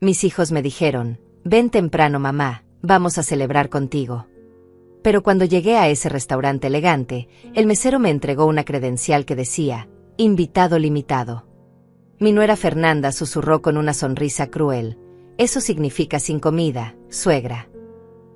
Mis hijos me dijeron, ven temprano mamá, vamos a celebrar contigo. Pero cuando llegué a ese restaurante elegante, el mesero me entregó una credencial que decía, invitado limitado. Mi nuera Fernanda susurró con una sonrisa cruel, eso significa sin comida, suegra.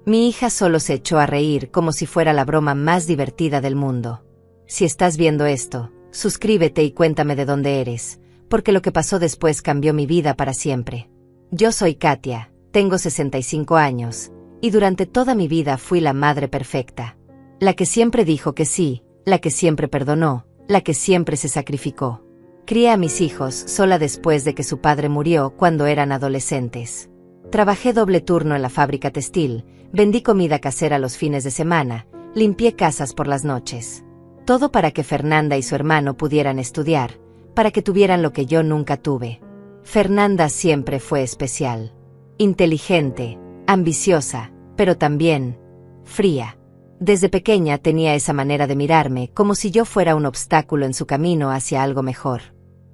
Mi hija solo se echó a reír como si fuera la broma más divertida del mundo. Si estás viendo esto, suscríbete y cuéntame de dónde eres, porque lo que pasó después cambió mi vida para siempre. Yo soy Katia, tengo 65 años, y durante toda mi vida fui la madre perfecta. La que siempre dijo que sí, la que siempre perdonó, la que siempre se sacrificó. Crié a mis hijos sola después de que su padre murió cuando eran adolescentes. Trabajé doble turno en la fábrica textil, vendí comida casera los fines de semana, limpié casas por las noches. Todo para que Fernanda y su hermano pudieran estudiar, para que tuvieran lo que yo nunca tuve. Fernanda siempre fue especial. Inteligente, ambiciosa, pero también fría. Desde pequeña tenía esa manera de mirarme como si yo fuera un obstáculo en su camino hacia algo mejor.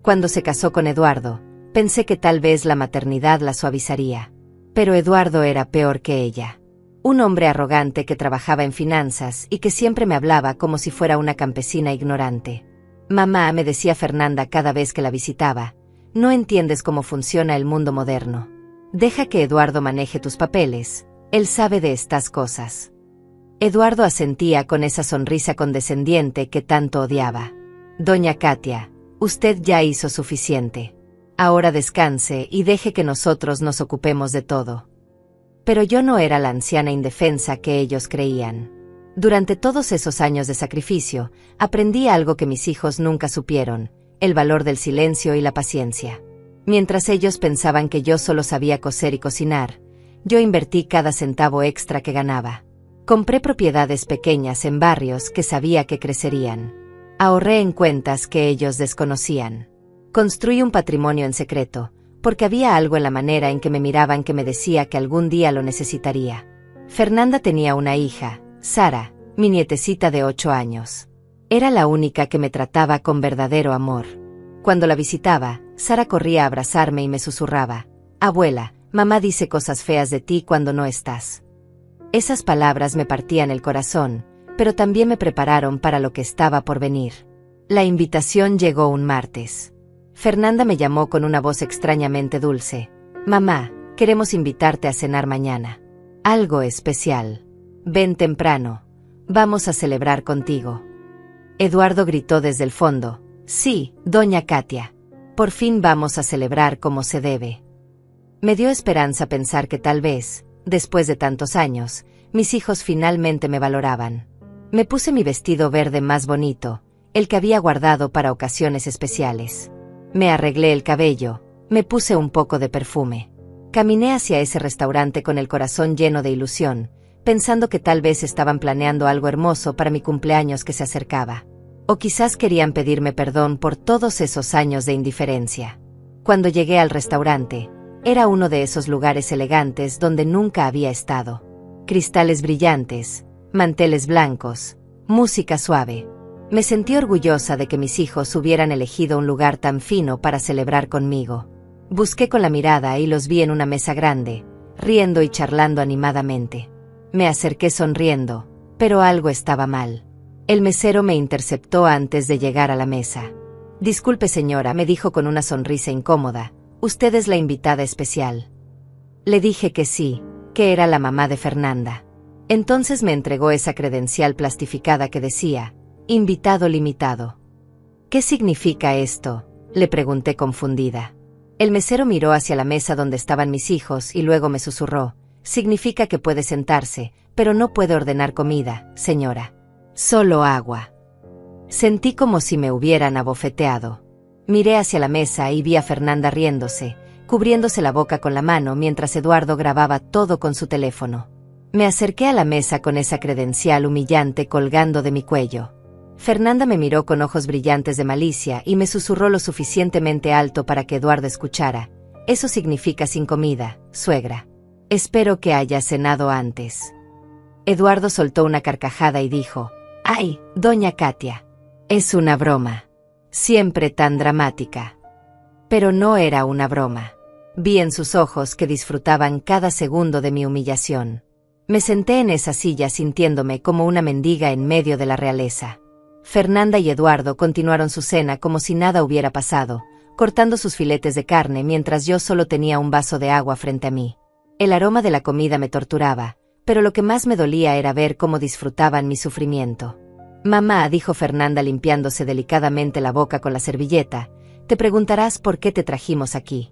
Cuando se casó con Eduardo, pensé que tal vez la maternidad la suavizaría. Pero Eduardo era peor que ella. Un hombre arrogante que trabajaba en finanzas y que siempre me hablaba como si fuera una campesina ignorante. Mamá, me decía Fernanda cada vez que la visitaba, no entiendes cómo funciona el mundo moderno. Deja que Eduardo maneje tus papeles, él sabe de estas cosas. Eduardo asentía con esa sonrisa condescendiente que tanto odiaba. Doña Katia, usted ya hizo suficiente. Ahora descanse y deje que nosotros nos ocupemos de todo. Pero yo no era la anciana indefensa que ellos creían. Durante todos esos años de sacrificio, aprendí algo que mis hijos nunca supieron, el valor del silencio y la paciencia. Mientras ellos pensaban que yo solo sabía coser y cocinar, yo invertí cada centavo extra que ganaba. Compré propiedades pequeñas en barrios que sabía que crecerían. Ahorré en cuentas que ellos desconocían. Construí un patrimonio en secreto, porque había algo en la manera en que me miraban que me decía que algún día lo necesitaría. Fernanda tenía una hija, Sara, mi nietecita de 8 años. Era la única que me trataba con verdadero amor. Cuando la visitaba, Sara corría a abrazarme y me susurraba, abuela, mamá dice cosas feas de ti cuando no estás. Esas palabras me partían el corazón, pero también me prepararon para lo que estaba por venir. La invitación llegó un martes. Fernanda me llamó con una voz extrañamente dulce. Mamá, queremos invitarte a cenar mañana. Algo especial. Ven temprano. Vamos a celebrar contigo. Eduardo gritó desde el fondo. Sí, doña Katia. Por fin vamos a celebrar como se debe. Me dio esperanza pensar que tal vez, después de tantos años, mis hijos finalmente me valoraban. Me puse mi vestido verde más bonito, el que había guardado para ocasiones especiales. Me arreglé el cabello, me puse un poco de perfume. Caminé hacia ese restaurante con el corazón lleno de ilusión, pensando que tal vez estaban planeando algo hermoso para mi cumpleaños que se acercaba. O quizás querían pedirme perdón por todos esos años de indiferencia. Cuando llegué al restaurante, era uno de esos lugares elegantes donde nunca había estado. Cristales brillantes, manteles blancos, música suave. Me sentí orgullosa de que mis hijos hubieran elegido un lugar tan fino para celebrar conmigo. Busqué con la mirada y los vi en una mesa grande, riendo y charlando animadamente. Me acerqué sonriendo, pero algo estaba mal. El mesero me interceptó antes de llegar a la mesa. Disculpe señora, me dijo con una sonrisa incómoda, usted es la invitada especial. Le dije que sí, que era la mamá de Fernanda. Entonces me entregó esa credencial plastificada que decía, invitado limitado. ¿Qué significa esto?, le pregunté confundida. El mesero miró hacia la mesa donde estaban mis hijos y luego me susurró, significa que puede sentarse, pero no puede ordenar comida, señora. Solo agua. Sentí como si me hubieran abofeteado. Miré hacia la mesa y vi a Fernanda riéndose, cubriéndose la boca con la mano mientras Eduardo grababa todo con su teléfono. Me acerqué a la mesa con esa credencial humillante colgando de mi cuello. Fernanda me miró con ojos brillantes de malicia y me susurró lo suficientemente alto para que Eduardo escuchara. Eso significa sin comida, suegra. Espero que haya cenado antes. Eduardo soltó una carcajada y dijo, ¡ay, doña Katia! Es una broma. Siempre tan dramática. Pero no era una broma. Vi en sus ojos que disfrutaban cada segundo de mi humillación. Me senté en esa silla sintiéndome como una mendiga en medio de la realeza. Fernanda y Eduardo continuaron su cena como si nada hubiera pasado, cortando sus filetes de carne mientras yo solo tenía un vaso de agua frente a mí. El aroma de la comida me torturaba, pero lo que más me dolía era ver cómo disfrutaban mi sufrimiento. «Mamá», dijo Fernanda limpiándose delicadamente la boca con la servilleta, «te preguntarás por qué te trajimos aquí».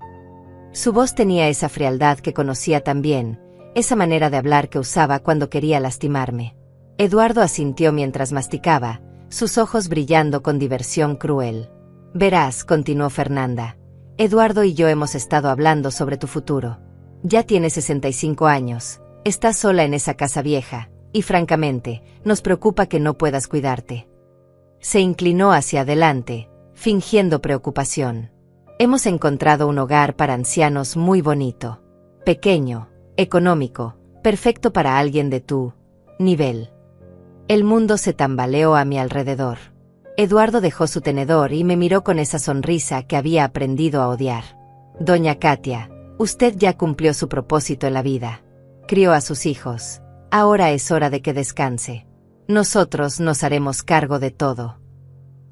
Su voz tenía esa frialdad que conocía tan bien, esa manera de hablar que usaba cuando quería lastimarme. Eduardo asintió mientras masticaba, sus ojos brillando con diversión cruel. «Verás», continuó Fernanda, «Eduardo y yo hemos estado hablando sobre tu futuro. Ya tienes 65 años, estás sola en esa casa vieja, y francamente, nos preocupa que no puedas cuidarte». Se inclinó hacia adelante, fingiendo preocupación. «Hemos encontrado un hogar para ancianos muy bonito. Pequeño, económico, perfecto para alguien de tu nivel». El mundo se tambaleó a mi alrededor. Eduardo dejó su tenedor y me miró con esa sonrisa que había aprendido a odiar. «Doña Katia, usted ya cumplió su propósito en la vida. Crió a sus hijos. Ahora es hora de que descanse. Nosotros nos haremos cargo de todo».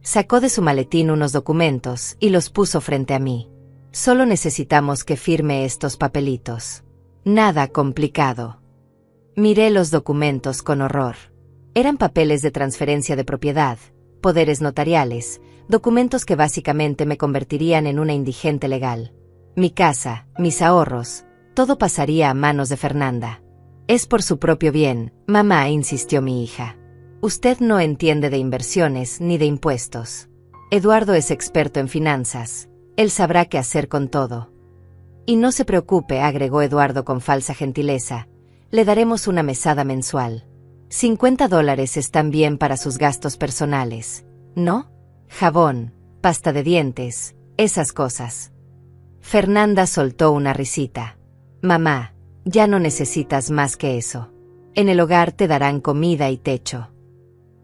Sacó de su maletín unos documentos y los puso frente a mí. «Solo necesitamos que firme estos papelitos. Nada complicado». Miré los documentos con horror. Eran papeles de transferencia de propiedad, poderes notariales, documentos que básicamente me convertirían en una indigente legal. Mi casa, mis ahorros, todo pasaría a manos de Fernanda. «Es por su propio bien, mamá», insistió mi hija. «Usted no entiende de inversiones ni de impuestos. Eduardo es experto en finanzas. Él sabrá qué hacer con todo». «Y no se preocupe», agregó Eduardo con falsa gentileza. «Le daremos una mesada mensual. $50 están bien para sus gastos personales, ¿no? Jabón, pasta de dientes, esas cosas». Fernanda soltó una risita. «Mamá, ya no necesitas más que eso. En el hogar te darán comida y techo».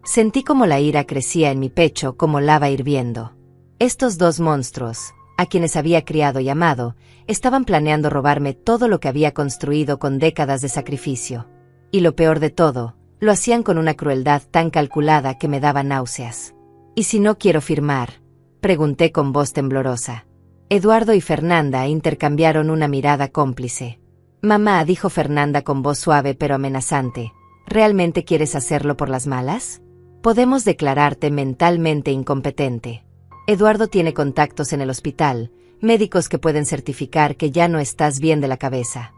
Sentí como la ira crecía en mi pecho como lava hirviendo. Estos dos monstruos, a quienes había criado y amado, estaban planeando robarme todo lo que había construido con décadas de sacrificio. Y lo peor de todo, lo hacían con una crueldad tan calculada que me daba náuseas. «¿Y si no quiero firmar?», pregunté con voz temblorosa. Eduardo y Fernanda intercambiaron una mirada cómplice. «Mamá», dijo Fernanda con voz suave pero amenazante, «¿realmente quieres hacerlo por las malas? Podemos declararte mentalmente incompetente. Eduardo tiene contactos en el hospital, médicos que pueden certificar que ya no estás bien de la cabeza».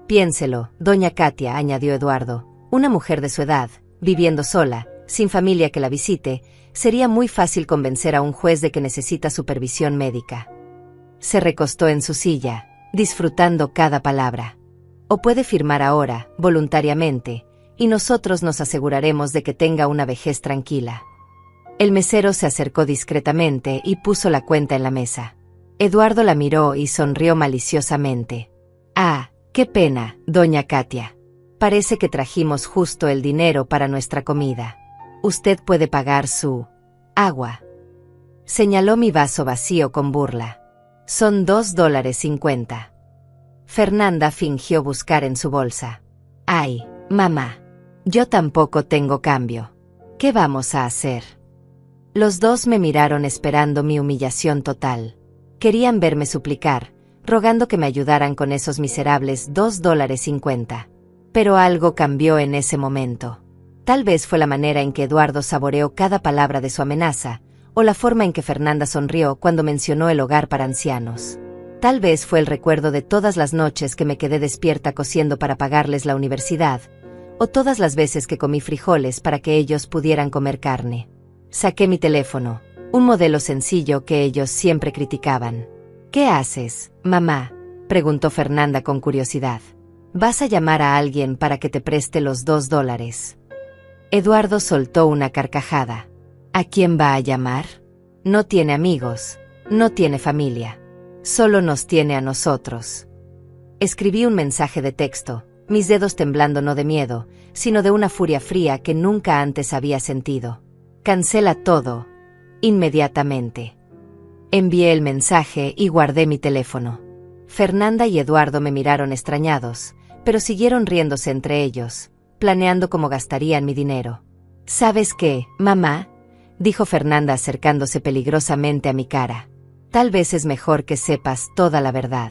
«Piénselo, doña Katia», añadió Eduardo, «una mujer de su edad, viviendo sola, sin familia que la visite, sería muy fácil convencer a un juez de que necesita supervisión médica». Se recostó en su silla, disfrutando cada palabra. «O puede firmar ahora, voluntariamente, y nosotros nos aseguraremos de que tenga una vejez tranquila». El mesero se acercó discretamente y puso la cuenta en la mesa. Eduardo la miró y sonrió maliciosamente. «Ah, qué pena, doña Katia. Parece que trajimos justo el dinero para nuestra comida. Usted puede pagar su agua». Señaló mi vaso vacío con burla. «Son $2.50. Fernanda fingió buscar en su bolsa. «Ay, mamá. Yo tampoco tengo cambio. ¿Qué vamos a hacer?». Los dos me miraron esperando mi humillación total. Querían verme suplicar, rogando que me ayudaran con esos miserables $2.50. Pero algo cambió en ese momento. Tal vez fue la manera en que Eduardo saboreó cada palabra de su amenaza, o la forma en que Fernanda sonrió cuando mencionó el hogar para ancianos. Tal vez fue el recuerdo de todas las noches que me quedé despierta cosiendo para pagarles la universidad, o todas las veces que comí frijoles para que ellos pudieran comer carne. Saqué mi teléfono, un modelo sencillo que ellos siempre criticaban. «¿Qué haces, mamá?», preguntó Fernanda con curiosidad. «¿Vas a llamar a alguien para que te preste los $2?» Eduardo soltó una carcajada. «¿A quién va a llamar? No tiene amigos, no tiene familia. Solo nos tiene a nosotros». Escribí un mensaje de texto, mis dedos temblando no de miedo, sino de una furia fría que nunca antes había sentido. «Cancela todo, inmediatamente». Envié el mensaje y guardé mi teléfono. Fernanda y Eduardo me miraron extrañados, pero siguieron riéndose entre ellos, planeando cómo gastarían mi dinero. ¿Sabes qué, mamá?, dijo Fernanda acercándose peligrosamente a mi cara. Tal vez es mejor que sepas toda la verdad.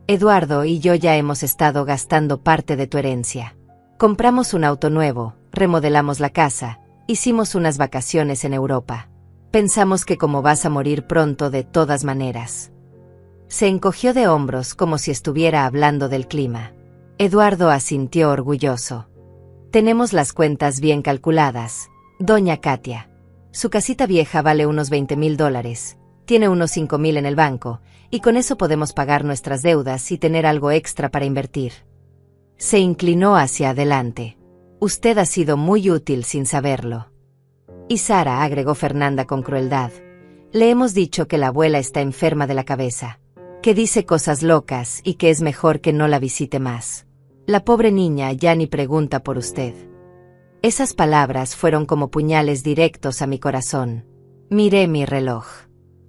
Eduardo y yo ya hemos estado gastando parte de tu herencia. Compramos un auto nuevo, remodelamos la casa, hicimos unas vacaciones en Europa. Pensamos que como vas a morir pronto de todas maneras. Se encogió de hombros como si estuviera hablando del clima. Eduardo asintió orgulloso. Tenemos las cuentas bien calculadas, doña Katia. Su casita vieja vale unos $20,000, tiene unos 5,000 en el banco, y con eso podemos pagar nuestras deudas y tener algo extra para invertir. Se inclinó hacia adelante. Usted ha sido muy útil sin saberlo. Y Sara, agregó Fernanda con crueldad, le hemos dicho que la abuela está enferma de la cabeza, que dice cosas locas y que es mejor que no la visite más. La pobre niña ya ni pregunta por usted. Esas palabras fueron como puñales directos a mi corazón. Miré mi reloj.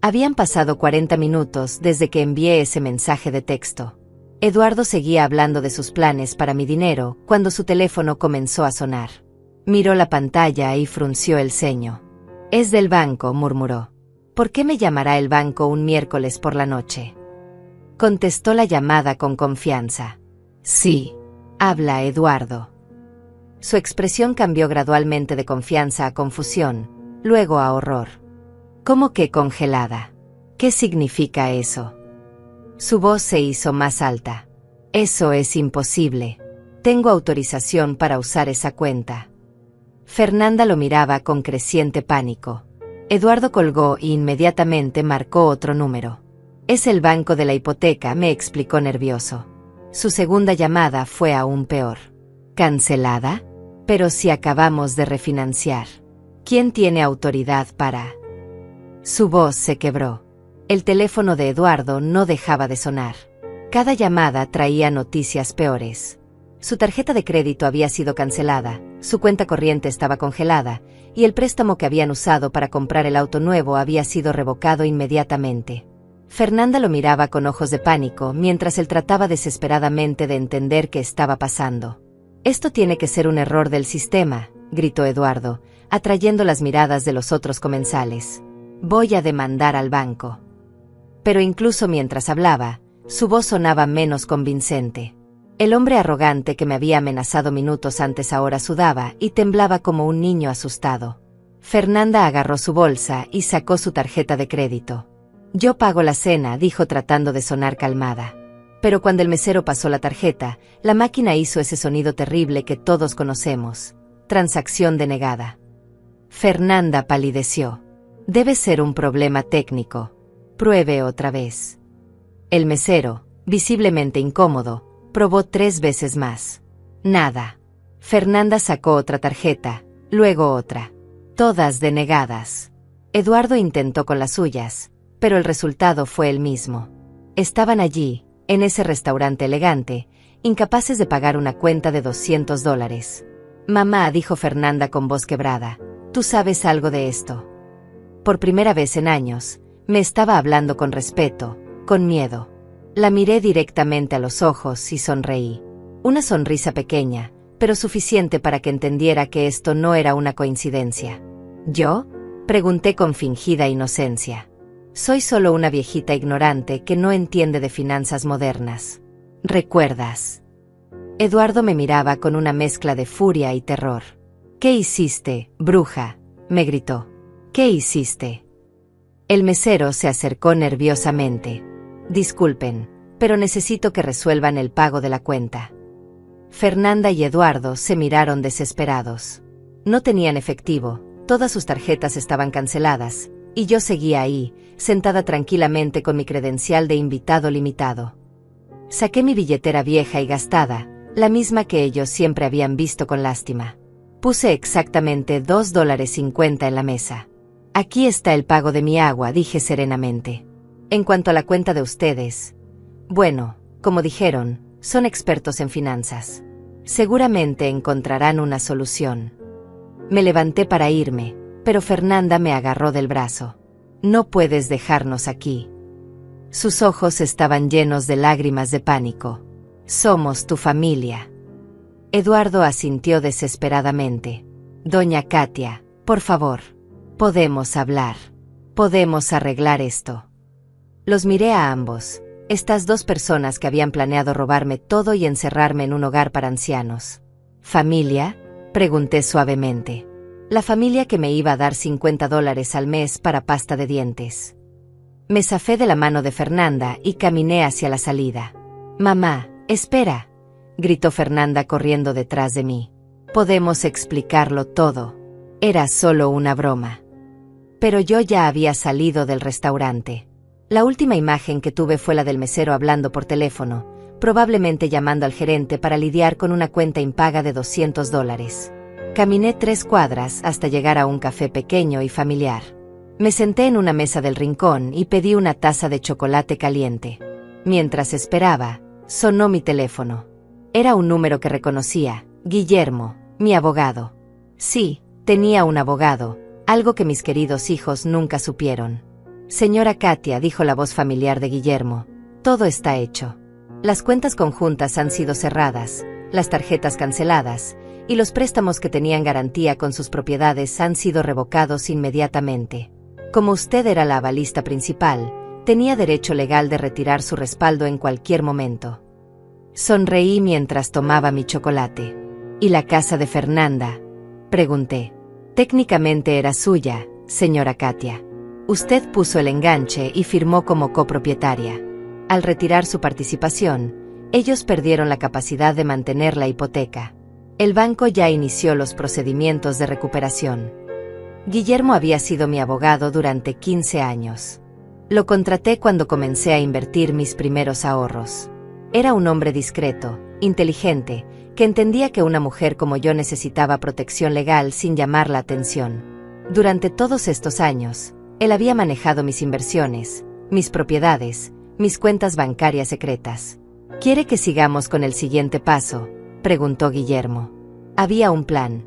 Habían pasado 40 minutos desde que envié ese mensaje de texto. Eduardo seguía hablando de sus planes para mi dinero cuando su teléfono comenzó a sonar. Miró la pantalla y frunció el ceño. Es del banco, murmuró. ¿Por qué me llamará el banco un miércoles por la noche? Contestó la llamada con confianza. Sí, habla Eduardo. Su expresión cambió gradualmente de confianza a confusión, luego a horror. ¿Cómo que congelada? ¿Qué significa eso? Su voz se hizo más alta. Eso es imposible. Tengo autorización para usar esa cuenta. Fernanda lo miraba con creciente pánico. Eduardo colgó e inmediatamente marcó otro número. Es el banco de la hipoteca, me explicó nervioso. Su segunda llamada fue aún peor. ¿Cancelada? Pero si acabamos de refinanciar. ¿Quién tiene autoridad para...? Su voz se quebró. El teléfono de Eduardo no dejaba de sonar. Cada llamada traía noticias peores. Su tarjeta de crédito había sido cancelada, su cuenta corriente estaba congelada, y el préstamo que habían usado para comprar el auto nuevo había sido revocado inmediatamente. Fernanda lo miraba con ojos de pánico mientras él trataba desesperadamente de entender qué estaba pasando. Esto tiene que ser un error del sistema, gritó Eduardo, atrayendo las miradas de los otros comensales. Voy a demandar al banco. Pero incluso mientras hablaba, su voz sonaba menos convincente. El hombre arrogante que me había amenazado minutos antes ahora sudaba y temblaba como un niño asustado. Fernanda agarró su bolsa y sacó su tarjeta de crédito. Yo pago la cena, dijo tratando de sonar calmada. Pero cuando el mesero pasó la tarjeta, la máquina hizo ese sonido terrible que todos conocemos. Transacción denegada. Fernanda palideció. Debe ser un problema técnico. Pruebe otra vez. El mesero, visiblemente incómodo, probó 3 veces más. Nada. Fernanda sacó otra tarjeta, luego otra. Todas denegadas. Eduardo intentó con las suyas, pero el resultado fue el mismo. Estaban allí, en ese restaurante elegante, incapaces de pagar una cuenta de $200. Mamá, dijo Fernanda con voz quebrada, ¿tú sabes algo de esto? Por primera vez en años, me estaba hablando con respeto, con miedo. La miré directamente a los ojos y sonreí. Una sonrisa pequeña, pero suficiente para que entendiera que esto no era una coincidencia. ¿Yo? Pregunté con fingida inocencia. Soy solo una viejita ignorante que no entiende de finanzas modernas. ¿Recuerdas? Eduardo me miraba con una mezcla de furia y terror. ¿Qué hiciste, bruja?, me gritó. ¿Qué hiciste? El mesero se acercó nerviosamente. Disculpen, pero necesito que resuelvan el pago de la cuenta. Fernanda y Eduardo se miraron desesperados. No tenían efectivo, todas sus tarjetas estaban canceladas, y yo seguía ahí, sentada tranquilamente con mi credencial de invitado limitado. Saqué mi billetera vieja y gastada, la misma que ellos siempre habían visto con lástima. Puse exactamente $2.50 en la mesa. Aquí está el pago de mi agua, dije serenamente. En cuanto a la cuenta de ustedes, bueno, como dijeron, son expertos en finanzas. Seguramente encontrarán una solución. Me levanté para irme, pero Fernanda me agarró del brazo. No puedes dejarnos aquí. Sus ojos estaban llenos de lágrimas de pánico. Somos tu familia. Eduardo asintió desesperadamente. Doña Katia, por favor. Podemos hablar. Podemos arreglar esto. Los miré a ambos, estas dos personas que habían planeado robarme todo y encerrarme en un hogar para ancianos. ¿Familia?, pregunté suavemente. La familia que me iba a dar $50 al mes para pasta de dientes. Me zafé de la mano de Fernanda y caminé hacia la salida. «Mamá, espera», gritó Fernanda corriendo detrás de mí. «Podemos explicarlo todo. Era solo una broma». Pero yo ya había salido del restaurante. La última imagen que tuve fue la del mesero hablando por teléfono, probablemente llamando al gerente para lidiar con una cuenta impaga de $200. Caminé 3 cuadras hasta llegar a un café pequeño y familiar. Me senté en una mesa del rincón y pedí una taza de chocolate caliente. Mientras esperaba, sonó mi teléfono. Era un número que reconocía: Guillermo, mi abogado. Sí, tenía un abogado, algo que mis queridos hijos nunca supieron. Señora Katia, dijo la voz familiar de Guillermo, todo está hecho. Las cuentas conjuntas han sido cerradas, las tarjetas canceladas, y los préstamos que tenían garantía con sus propiedades han sido revocados inmediatamente. Como usted era la avalista principal, tenía derecho legal de retirar su respaldo en cualquier momento. Sonreí mientras tomaba mi chocolate. ¿Y la casa de Fernanda?, pregunté. Técnicamente era suya, señora Katia. Usted puso el enganche y firmó como copropietaria. Al retirar su participación, ellos perdieron la capacidad de mantener la hipoteca. El banco ya inició los procedimientos de recuperación. Guillermo había sido mi abogado durante 15 años. Lo contraté cuando comencé a invertir mis primeros ahorros. Era un hombre discreto, inteligente, que entendía que una mujer como yo necesitaba protección legal sin llamar la atención. Durante todos estos años, él había manejado mis inversiones, mis propiedades, mis cuentas bancarias secretas. ¿Quiere que sigamos con el siguiente paso?, preguntó Guillermo. Había un plan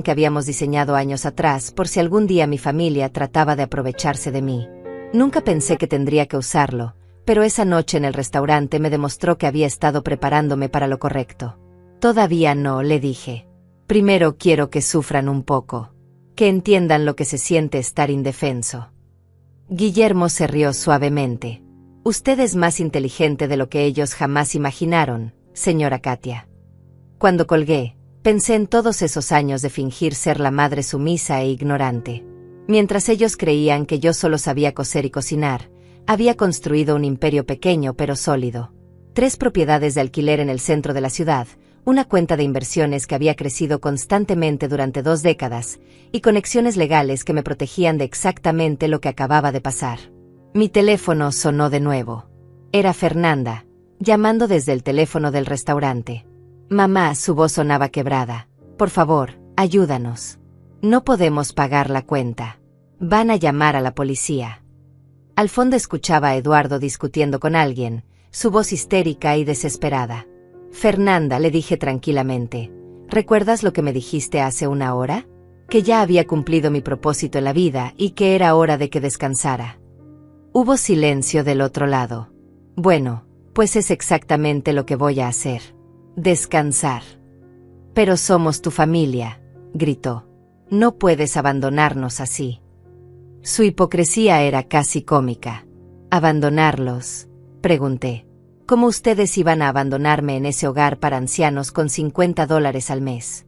que habíamos diseñado años atrás por si algún día mi familia trataba de aprovecharse de mí. Nunca pensé que tendría que usarlo, pero esa noche en el restaurante me demostró que había estado preparándome para lo correcto. Todavía no, le dije. Primero quiero que sufran un poco, que entiendan lo que se siente estar indefenso. Guillermo se rió suavemente. Usted es más inteligente de lo que ellos jamás imaginaron, señora Katia. Cuando colgué, pensé en todos esos años de fingir ser la madre sumisa e ignorante. Mientras ellos creían que yo solo sabía coser y cocinar, había construido un imperio pequeño pero sólido. 3 propiedades de alquiler en el centro de la ciudad, una cuenta de inversiones que había crecido constantemente durante 2 décadas, y conexiones legales que me protegían de exactamente lo que acababa de pasar. Mi teléfono sonó de nuevo. Era Fernanda, llamando desde el teléfono del restaurante. Mamá, su voz sonaba quebrada. Por favor, ayúdanos. No podemos pagar la cuenta. Van a llamar a la policía. Al fondo escuchaba a Eduardo discutiendo con alguien, su voz histérica y desesperada. Fernanda, le dije tranquilamente, ¿recuerdas lo que me dijiste hace 1 hora? Que ya había cumplido mi propósito en la vida y que era hora de que descansara. Hubo silencio del otro lado. Bueno, pues es exactamente lo que voy a hacer. Descansar. Pero somos tu familia, gritó. No puedes abandonarnos así. Su hipocresía era casi cómica. ¿Abandonarlos?, pregunté. ¿Cómo ustedes iban a abandonarme en ese hogar para ancianos con $50 al mes?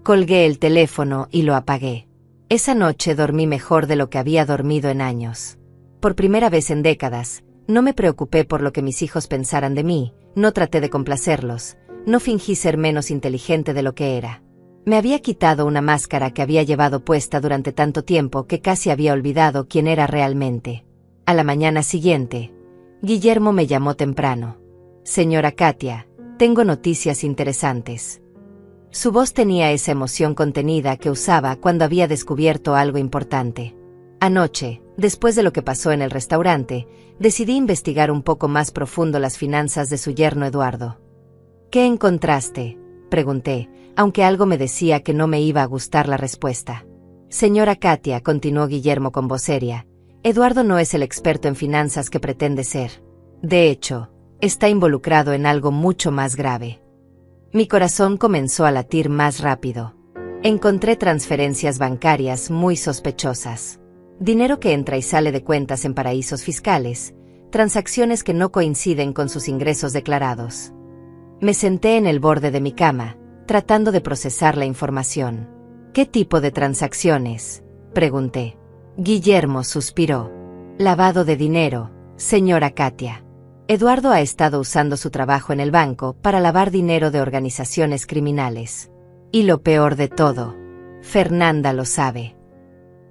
Colgué el teléfono y lo apagué. Esa noche dormí mejor de lo que había dormido en años. Por primera vez en décadas, no me preocupé por lo que mis hijos pensaran de mí, no traté de complacerlos, no fingí ser menos inteligente de lo que era. Me había quitado una máscara que había llevado puesta durante tanto tiempo que casi había olvidado quién era realmente. A la mañana siguiente, Guillermo me llamó temprano. Señora Katia, tengo noticias interesantes. Su voz tenía esa emoción contenida que usaba cuando había descubierto algo importante. Anoche, después de lo que pasó en el restaurante, decidí investigar un poco más profundo las finanzas de su yerno Eduardo. ¿Qué encontraste?, pregunté, aunque algo me decía que no me iba a gustar la respuesta. Señora Katia, continuó Guillermo con voz seria, Eduardo no es el experto en finanzas que pretende ser. De hecho, está involucrado en algo mucho más grave. Mi corazón comenzó a latir más rápido. Encontré transferencias bancarias muy sospechosas. Dinero que entra y sale de cuentas en paraísos fiscales, transacciones que no coinciden con sus ingresos declarados. Me senté en el borde de mi cama, tratando de procesar la información. ¿Qué tipo de transacciones?, pregunté. Guillermo suspiró. Lavado de dinero, señora Katia. Eduardo ha estado usando su trabajo en el banco para lavar dinero de organizaciones criminales. Y lo peor de todo, Fernanda lo sabe.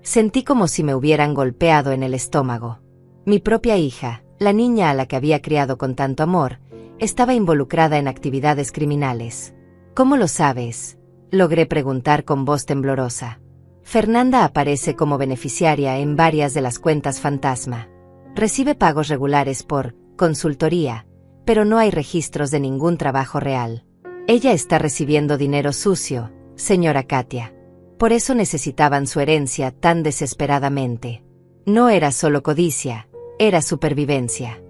Sentí como si me hubieran golpeado en el estómago. Mi propia hija, la niña a la que había criado con tanto amor, estaba involucrada en actividades criminales. ¿Cómo lo sabes?, logré preguntar con voz temblorosa. Fernanda aparece como beneficiaria en varias de las cuentas fantasma. Recibe pagos regulares por consultoría, pero no hay registros de ningún trabajo real. Ella está recibiendo dinero sucio, señora Katia. Por eso necesitaban su herencia tan desesperadamente. No era solo codicia, era supervivencia.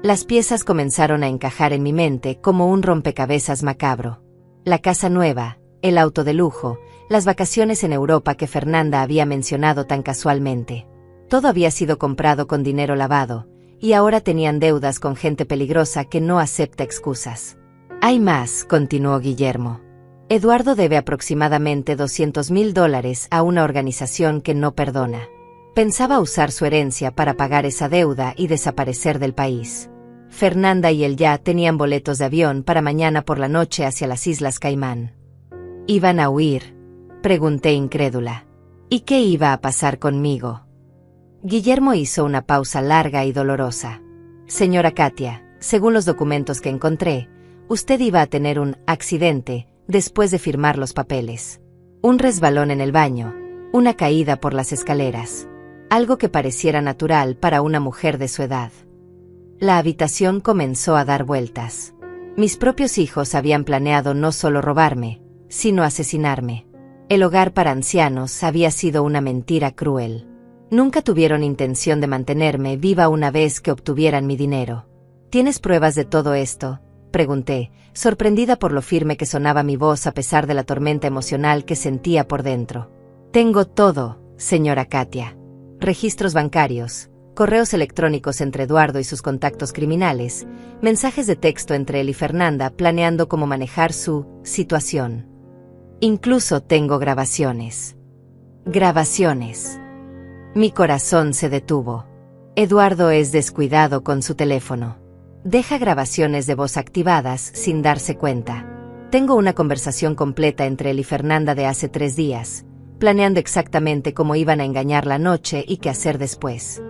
Las piezas comenzaron a encajar en mi mente como un rompecabezas macabro. La casa nueva, el auto de lujo, las vacaciones en Europa que Fernanda había mencionado tan casualmente. Todo había sido comprado con dinero lavado, y ahora tenían deudas con gente peligrosa que no acepta excusas. Hay más, continuó Guillermo. Eduardo debe aproximadamente $200,000 a una organización que no perdona. Pensaba usar su herencia para pagar esa deuda y desaparecer del país. Fernanda y él ya tenían boletos de avión para mañana por la noche hacia las Islas Caimán. ¿Iban a huir?, pregunté incrédula. ¿Y qué iba a pasar conmigo? Guillermo hizo una pausa larga y dolorosa. Señora Katia, según los documentos que encontré, usted iba a tener un accidente después de firmar los papeles. Un resbalón en el baño, una caída por las escaleras. Algo que pareciera natural para una mujer de su edad. La habitación comenzó a dar vueltas. Mis propios hijos habían planeado no solo robarme, sino asesinarme. El hogar para ancianos había sido una mentira cruel. Nunca tuvieron intención de mantenerme viva una vez que obtuvieran mi dinero. ¿Tienes pruebas de todo esto?, pregunté, sorprendida por lo firme que sonaba mi voz a pesar de la tormenta emocional que sentía por dentro. Tengo todo, señora Katia. Registros bancarios, correos electrónicos entre Eduardo y sus contactos criminales, mensajes de texto entre él y Fernanda planeando cómo manejar su situación. Incluso tengo grabaciones. Grabaciones. Mi corazón se detuvo. Eduardo es descuidado con su teléfono. Deja grabaciones de voz activadas sin darse cuenta. Tengo una conversación completa entre él y Fernanda de hace 3 días, planeando exactamente cómo iban a engañar la noche y qué hacer después.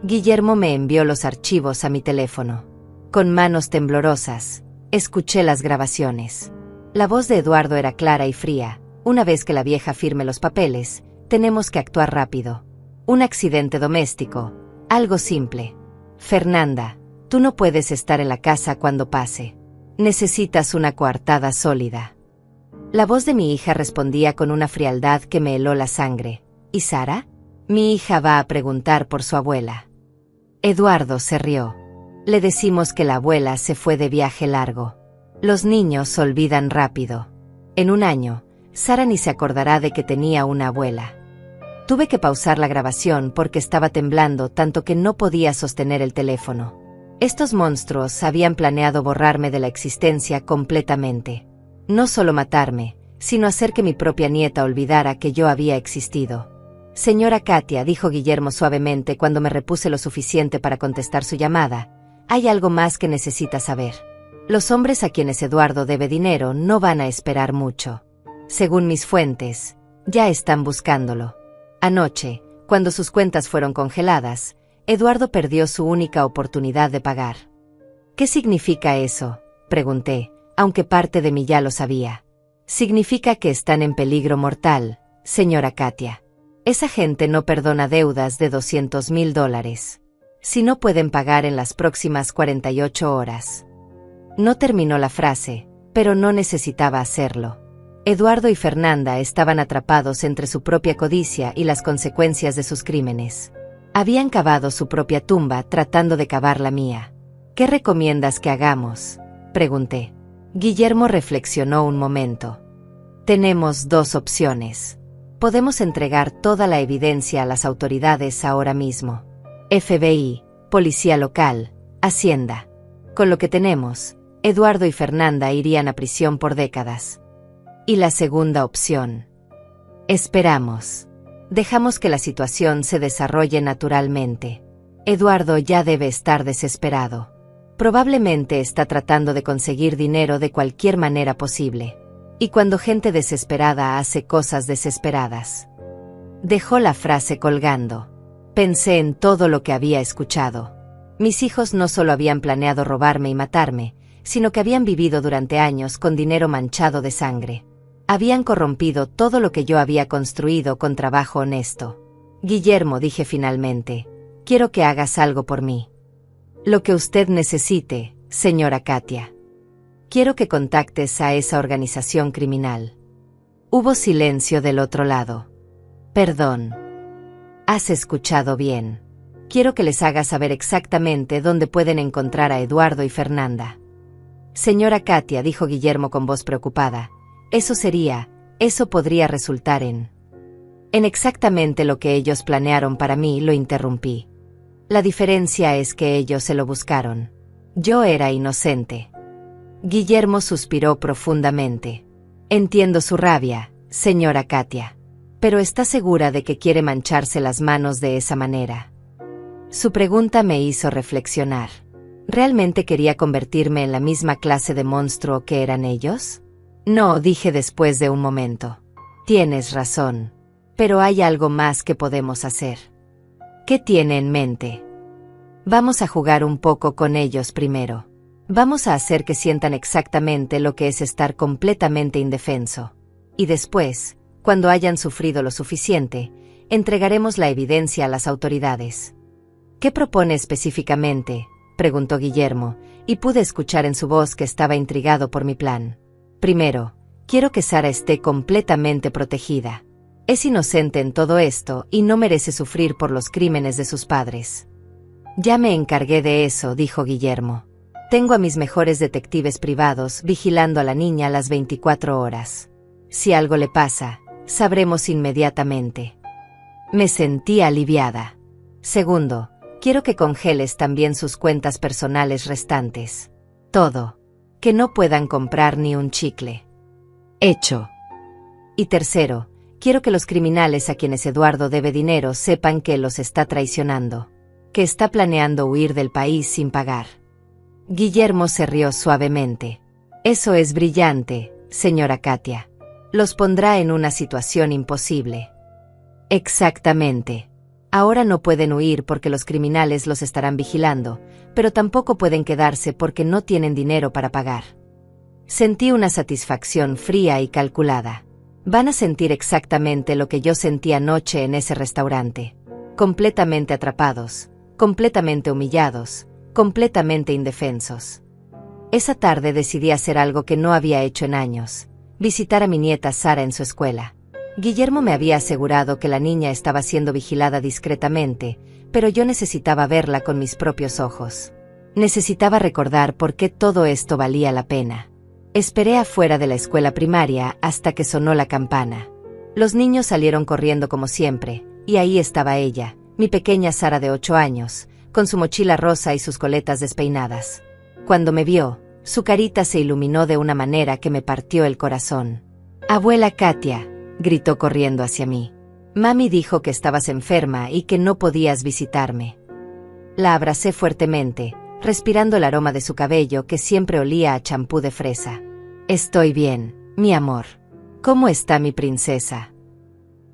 Guillermo me envió los archivos a mi teléfono. Con manos temblorosas, escuché las grabaciones. La voz de Eduardo era clara y fría. Una vez que la vieja firme los papeles, tenemos que actuar rápido. Un accidente doméstico, algo simple. Fernanda, tú no puedes estar en la casa cuando pase. Necesitas una coartada sólida. La voz de mi hija respondía con una frialdad que me heló la sangre. ¿Y Sara? Mi hija va a preguntar por su abuela. Eduardo se rió. Le decimos que la abuela se fue de viaje largo. Los niños olvidan rápido. En 1 año, Sara ni se acordará de que tenía una abuela. Tuve que pausar la grabación porque estaba temblando tanto que no podía sostener el teléfono. Estos monstruos habían planeado borrarme de la existencia completamente. No solo matarme, sino hacer que mi propia nieta olvidara que yo había existido. Señora Katia, dijo Guillermo suavemente cuando me repuse lo suficiente para contestar su llamada, hay algo más que necesita saber. Los hombres a quienes Eduardo debe dinero no van a esperar mucho. Según mis fuentes, ya están buscándolo. Anoche, cuando sus cuentas fueron congeladas, Eduardo perdió su única oportunidad de pagar. ¿Qué significa eso?, pregunté, aunque parte de mí ya lo sabía. Significa que están en peligro mortal, señora Katia. Esa gente no perdona deudas de $200,000. Si no pueden pagar en las próximas 48 horas. No terminó la frase, pero no necesitaba hacerlo. Eduardo y Fernanda estaban atrapados entre su propia codicia y las consecuencias de sus crímenes. Habían cavado su propia tumba tratando de cavar la mía. ¿Qué recomiendas que hagamos?, pregunté. Guillermo reflexionó un momento. Tenemos dos opciones. Podemos entregar toda la evidencia a las autoridades ahora mismo. FBI, Policía Local, Hacienda. Con lo que tenemos, Eduardo y Fernanda irían a prisión por décadas. Y la segunda opción. Esperamos. Dejamos que la situación se desarrolle naturalmente. Eduardo ya debe estar desesperado. Probablemente está tratando de conseguir dinero de cualquier manera posible. Y cuando gente desesperada hace cosas desesperadas. Dejó la frase colgando. Pensé en todo lo que había escuchado. Mis hijos no solo habían planeado robarme y matarme, sino que habían vivido durante años con dinero manchado de sangre. Habían corrompido todo lo que yo había construido con trabajo honesto. Guillermo, dije finalmente, quiero que hagas algo por mí. Lo que usted necesite, señora Katia. Quiero que contactes a esa organización criminal. Hubo silencio del otro lado. Perdón. Has escuchado bien. Quiero que les haga saber exactamente dónde pueden encontrar a Eduardo y Fernanda. Señora Katia, dijo Guillermo con voz preocupada, eso podría resultar en exactamente lo que ellos planearon para mí. Lo interrumpí. La diferencia es que ellos se lo buscaron. Yo era inocente. Guillermo suspiró profundamente. Entiendo su rabia, señora Katia. Pero ¿está segura de que quiere mancharse las manos de esa manera? Su pregunta me hizo reflexionar. ¿Realmente quería convertirme en la misma clase de monstruo que eran ellos? No, dije después de un momento. Tienes razón. Pero hay algo más que podemos hacer. ¿Qué tiene en mente? Vamos a jugar un poco con ellos primero. Vamos a hacer que sientan exactamente lo que es estar completamente indefenso. Y después, cuando hayan sufrido lo suficiente, entregaremos la evidencia a las autoridades. ¿Qué propone específicamente?, preguntó Guillermo, y pude escuchar en su voz que estaba intrigado por mi plan. Primero, quiero que Sara esté completamente protegida. Es inocente en todo esto y no merece sufrir por los crímenes de sus padres. Ya me encargué de eso, dijo Guillermo. Tengo a mis mejores detectives privados vigilando a la niña las 24 horas. Si algo le pasa, sabremos inmediatamente. Me sentí aliviada. Segundo, quiero que congeles también sus cuentas personales restantes. Todo. Que no puedan comprar ni un chicle. Hecho. Y tercero, quiero que los criminales a quienes Eduardo debe dinero sepan que los está traicionando. Que está planeando huir del país sin pagar. Guillermo se rió suavemente. Eso es brillante, señora Katia. Los pondrá en una situación imposible. Exactamente. Ahora no pueden huir porque los criminales los estarán vigilando, pero tampoco pueden quedarse porque no tienen dinero para pagar. Sentí una satisfacción fría y calculada. Van a sentir exactamente lo que yo sentí anoche en ese restaurante. Completamente atrapados, completamente humillados, completamente indefensos. Esa tarde decidí hacer algo que no había hecho en años: visitar a mi nieta Sara en su escuela. Guillermo me había asegurado que la niña estaba siendo vigilada discretamente, pero yo necesitaba verla con mis propios ojos. Necesitaba recordar por qué todo esto valía la pena. Esperé afuera de la escuela primaria hasta que sonó la campana. Los niños salieron corriendo como siempre, y ahí estaba ella, mi pequeña Sara de 8 años, con su mochila rosa y sus coletas despeinadas. Cuando me vio, su carita se iluminó de una manera que me partió el corazón. «Abuela Katia», gritó corriendo hacia mí. «Mami dijo que estabas enferma y que no podías visitarme». La abracé fuertemente, respirando el aroma de su cabello que siempre olía a champú de fresa. «Estoy bien, mi amor. ¿Cómo está mi princesa?»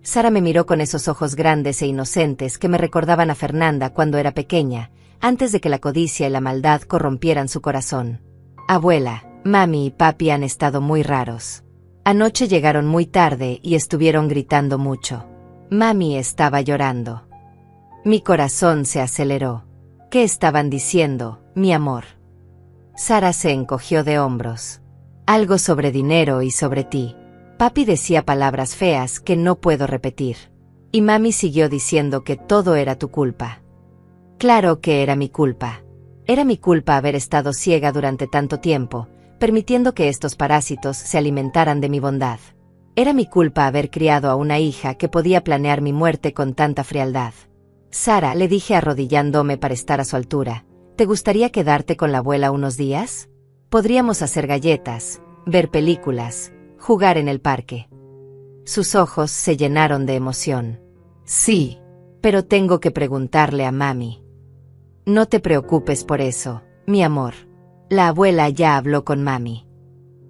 Sara me miró con esos ojos grandes e inocentes que me recordaban a Fernanda cuando era pequeña, antes de que la codicia y la maldad corrompieran su corazón. «Abuela, mami y papi han estado muy raros. Anoche llegaron muy tarde y estuvieron gritando mucho. Mami estaba llorando. Mi corazón se aceleró. ¿Qué estaban diciendo, mi amor?» Sara se encogió de hombros. «Algo sobre dinero y sobre ti. Papi decía palabras feas que no puedo repetir. Y mami siguió diciendo que todo era tu culpa. Claro que era mi culpa. Era mi culpa haber estado ciega durante tanto tiempo, permitiendo que estos parásitos se alimentaran de mi bondad. Era mi culpa haber criado a una hija que podía planear mi muerte con tanta frialdad. Sara, le dije arrodillándome para estar a su altura, ¿te gustaría quedarte con la abuela unos días? Podríamos hacer galletas, ver películas, jugar en el parque. Sus ojos se llenaron de emoción. Sí, pero tengo que preguntarle a mami. No te preocupes por eso, mi amor. La abuela ya habló con mami.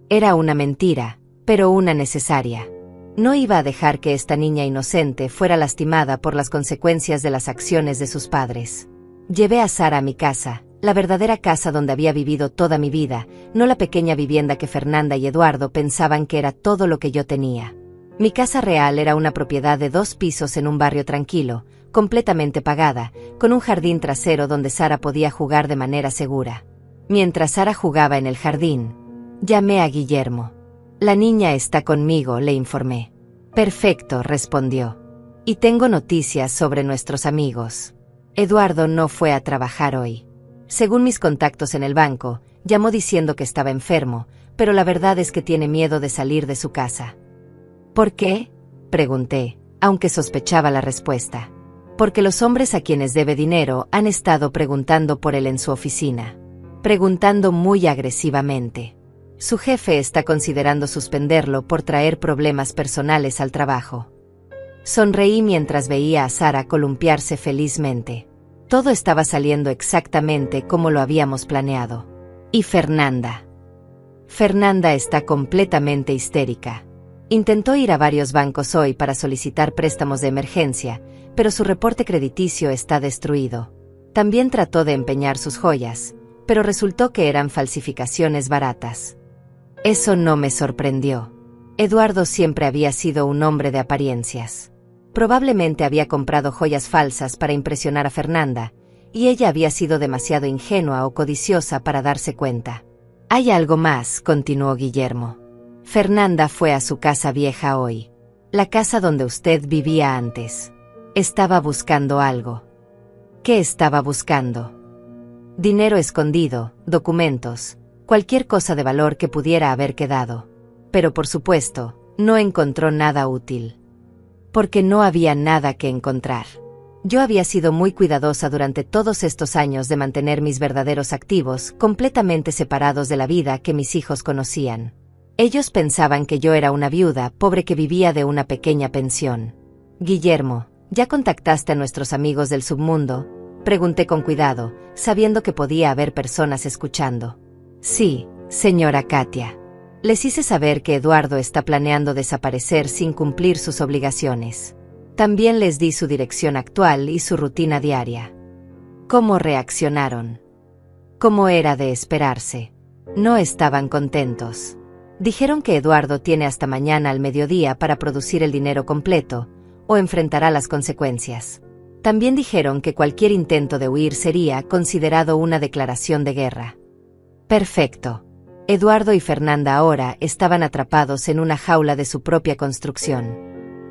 Era una mentira, pero una necesaria. No iba a dejar que esta niña inocente fuera lastimada por las consecuencias de las acciones de sus padres. Llevé a Sara a mi casa, la verdadera casa donde había vivido toda mi vida, no la pequeña vivienda que Fernanda y Eduardo pensaban que era todo lo que yo tenía. Mi casa real era una propiedad de 2 pisos en un barrio tranquilo, completamente pagada, con un jardín trasero donde Sara podía jugar de manera segura. Mientras Sara jugaba en el jardín, llamé a Guillermo. La niña está conmigo, le informé. Perfecto, respondió. Y tengo noticias sobre nuestros amigos. Eduardo no fue a trabajar hoy. Según mis contactos en el banco, llamó diciendo que estaba enfermo, pero la verdad es que tiene miedo de salir de su casa. ¿Por qué?, pregunté, aunque sospechaba la respuesta. Porque los hombres a quienes debe dinero han estado preguntando por él en su oficina. Preguntando muy agresivamente. Su jefe está considerando suspenderlo por traer problemas personales al trabajo. Sonreí mientras veía a Sara columpiarse felizmente. Todo estaba saliendo exactamente como lo habíamos planeado. ¿Y Fernanda? Fernanda está completamente histérica. Intentó ir a varios bancos hoy para solicitar préstamos de emergencia, pero su reporte crediticio está destruido. También trató de empeñar sus joyas, pero resultó que eran falsificaciones baratas. Eso no me sorprendió. Eduardo siempre había sido un hombre de apariencias. Probablemente había comprado joyas falsas para impresionar a Fernanda, y ella había sido demasiado ingenua o codiciosa para darse cuenta. Hay algo más, continuó Guillermo. Fernanda fue a su casa vieja hoy. La casa donde usted vivía antes. Estaba buscando algo. ¿Qué estaba buscando? Dinero escondido, documentos, cualquier cosa de valor que pudiera haber quedado. Pero por supuesto, no encontró nada útil. Porque no había nada que encontrar. Yo había sido muy cuidadosa durante todos estos años de mantener mis verdaderos activos completamente separados de la vida que mis hijos conocían. Ellos pensaban que yo era una viuda pobre que vivía de una pequeña pensión. Guillermo, ¿ya contactaste a nuestros amigos del submundo?, pregunté con cuidado, sabiendo que podía haber personas escuchando. Sí, señora Katia. Les hice saber que Eduardo está planeando desaparecer sin cumplir sus obligaciones. También les di su dirección actual y su rutina diaria. ¿Cómo reaccionaron? Como era de esperarse. No estaban contentos. Dijeron que Eduardo tiene hasta mañana al mediodía para producir el dinero completo, o enfrentará las consecuencias. También dijeron que cualquier intento de huir sería considerado una declaración de guerra. Perfecto. Eduardo y Fernanda ahora estaban atrapados en una jaula de su propia construcción.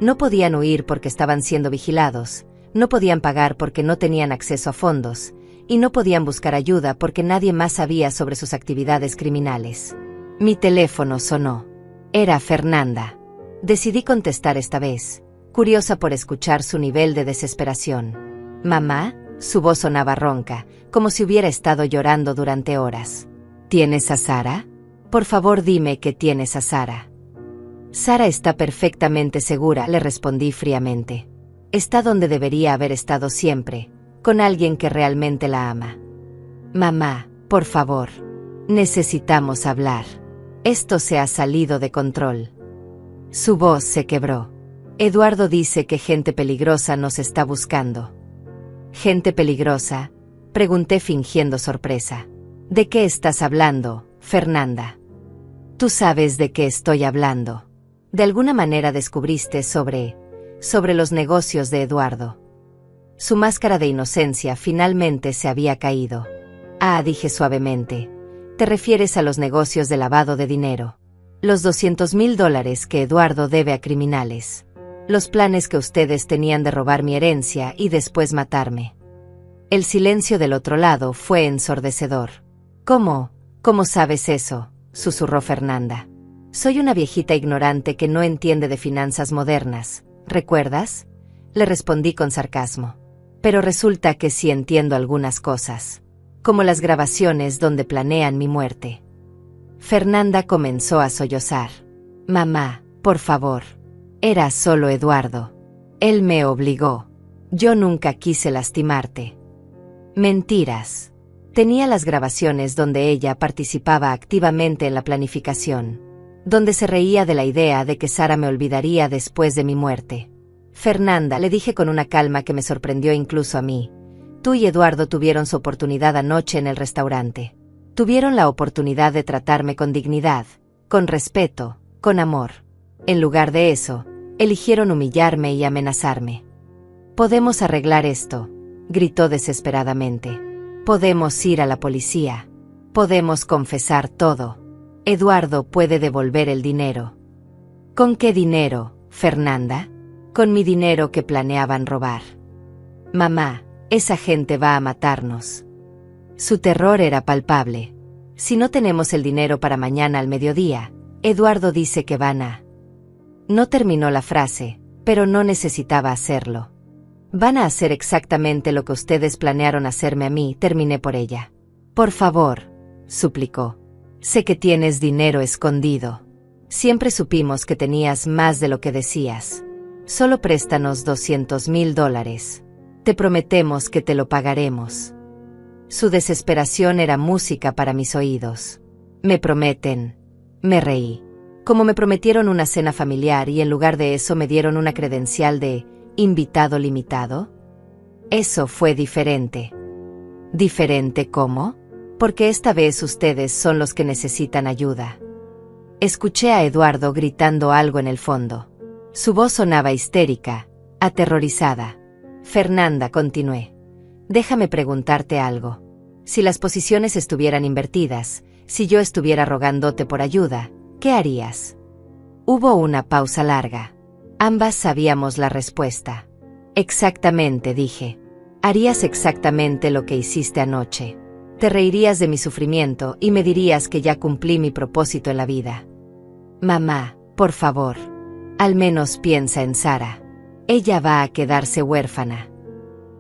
No podían huir porque estaban siendo vigilados, no podían pagar porque no tenían acceso a fondos, y no podían buscar ayuda porque nadie más sabía sobre sus actividades criminales. Mi teléfono sonó. Era Fernanda. Decidí contestar esta vez, curiosa por escuchar su nivel de desesperación. ¿Mamá? Su voz sonaba ronca, como si hubiera estado llorando durante horas. ¿Tienes a Sara? Por favor dime que tienes a Sara. Sara está perfectamente segura, le respondí fríamente. Está donde debería haber estado siempre, con alguien que realmente la ama. Mamá, por favor. Necesitamos hablar. Esto se ha salido de control. Su voz se quebró. Eduardo dice que gente peligrosa nos está buscando. ¿Gente peligrosa?, pregunté fingiendo sorpresa. ¿De qué estás hablando, Fernanda? Tú sabes de qué estoy hablando. De alguna manera descubriste sobre los negocios de Eduardo. Su máscara de inocencia finalmente se había caído. Ah, dije suavemente. Te refieres a los negocios de lavado de dinero. Los $200,000 que Eduardo debe a criminales. Los planes que ustedes tenían de robar mi herencia y después matarme. El silencio del otro lado fue ensordecedor. ¿Cómo? ¿Cómo sabes eso?, susurró Fernanda. Soy una viejita ignorante que no entiende de finanzas modernas, ¿recuerdas? Le respondí con sarcasmo. Pero resulta que sí entiendo algunas cosas, como las grabaciones donde planean mi muerte. Fernanda comenzó a sollozar. Mamá, por favor. Era solo Eduardo. Él me obligó. Yo nunca quise lastimarte. Mentiras. Tenía las grabaciones donde ella participaba activamente en la planificación, donde se reía de la idea de que Sara me olvidaría después de mi muerte. Fernanda, le dije con una calma que me sorprendió incluso a mí, tú y Eduardo tuvieron su oportunidad anoche en el restaurante. Tuvieron la oportunidad de tratarme con dignidad, con respeto, con amor. En lugar de eso, eligieron humillarme y amenazarme. «Podemos arreglar esto», gritó desesperadamente. «Podemos ir a la policía. Podemos confesar todo. Eduardo puede devolver el dinero». «¿Con qué dinero, Fernanda?» «Con mi dinero que planeaban robar». «Mamá, esa gente va a matarnos». Su terror era palpable. «Si no tenemos el dinero para mañana al mediodía, Eduardo dice que van a...». No terminó la frase, pero no necesitaba hacerlo. «Van a hacer exactamente lo que ustedes planearon hacerme a mí», terminé por ella. «Por favor», suplicó. «Sé que tienes dinero escondido. Siempre supimos que tenías más de lo que decías. Solo préstanos $200,000. Te prometemos que te lo pagaremos». Su desesperación era música para mis oídos. «¿Me prometen?». Me reí. Como me prometieron una cena familiar y en lugar de eso me dieron una credencial de invitado limitado. Eso fue diferente. ¿Diferente cómo? Porque esta vez ustedes son los que necesitan ayuda. Escuché a Eduardo gritando algo en el fondo. Su voz sonaba histérica, aterrorizada. «Fernanda», continué. «Déjame preguntarte algo. Si las posiciones estuvieran invertidas, si yo estuviera rogándote por ayuda, ¿qué harías?». Hubo una pausa larga. Ambas sabíamos la respuesta. «Exactamente», dije. «Harías exactamente lo que hiciste anoche. Te reirías de mi sufrimiento y me dirías que ya cumplí mi propósito en la vida». «Mamá, por favor. Al menos piensa en Sara. Ella va a quedarse huérfana».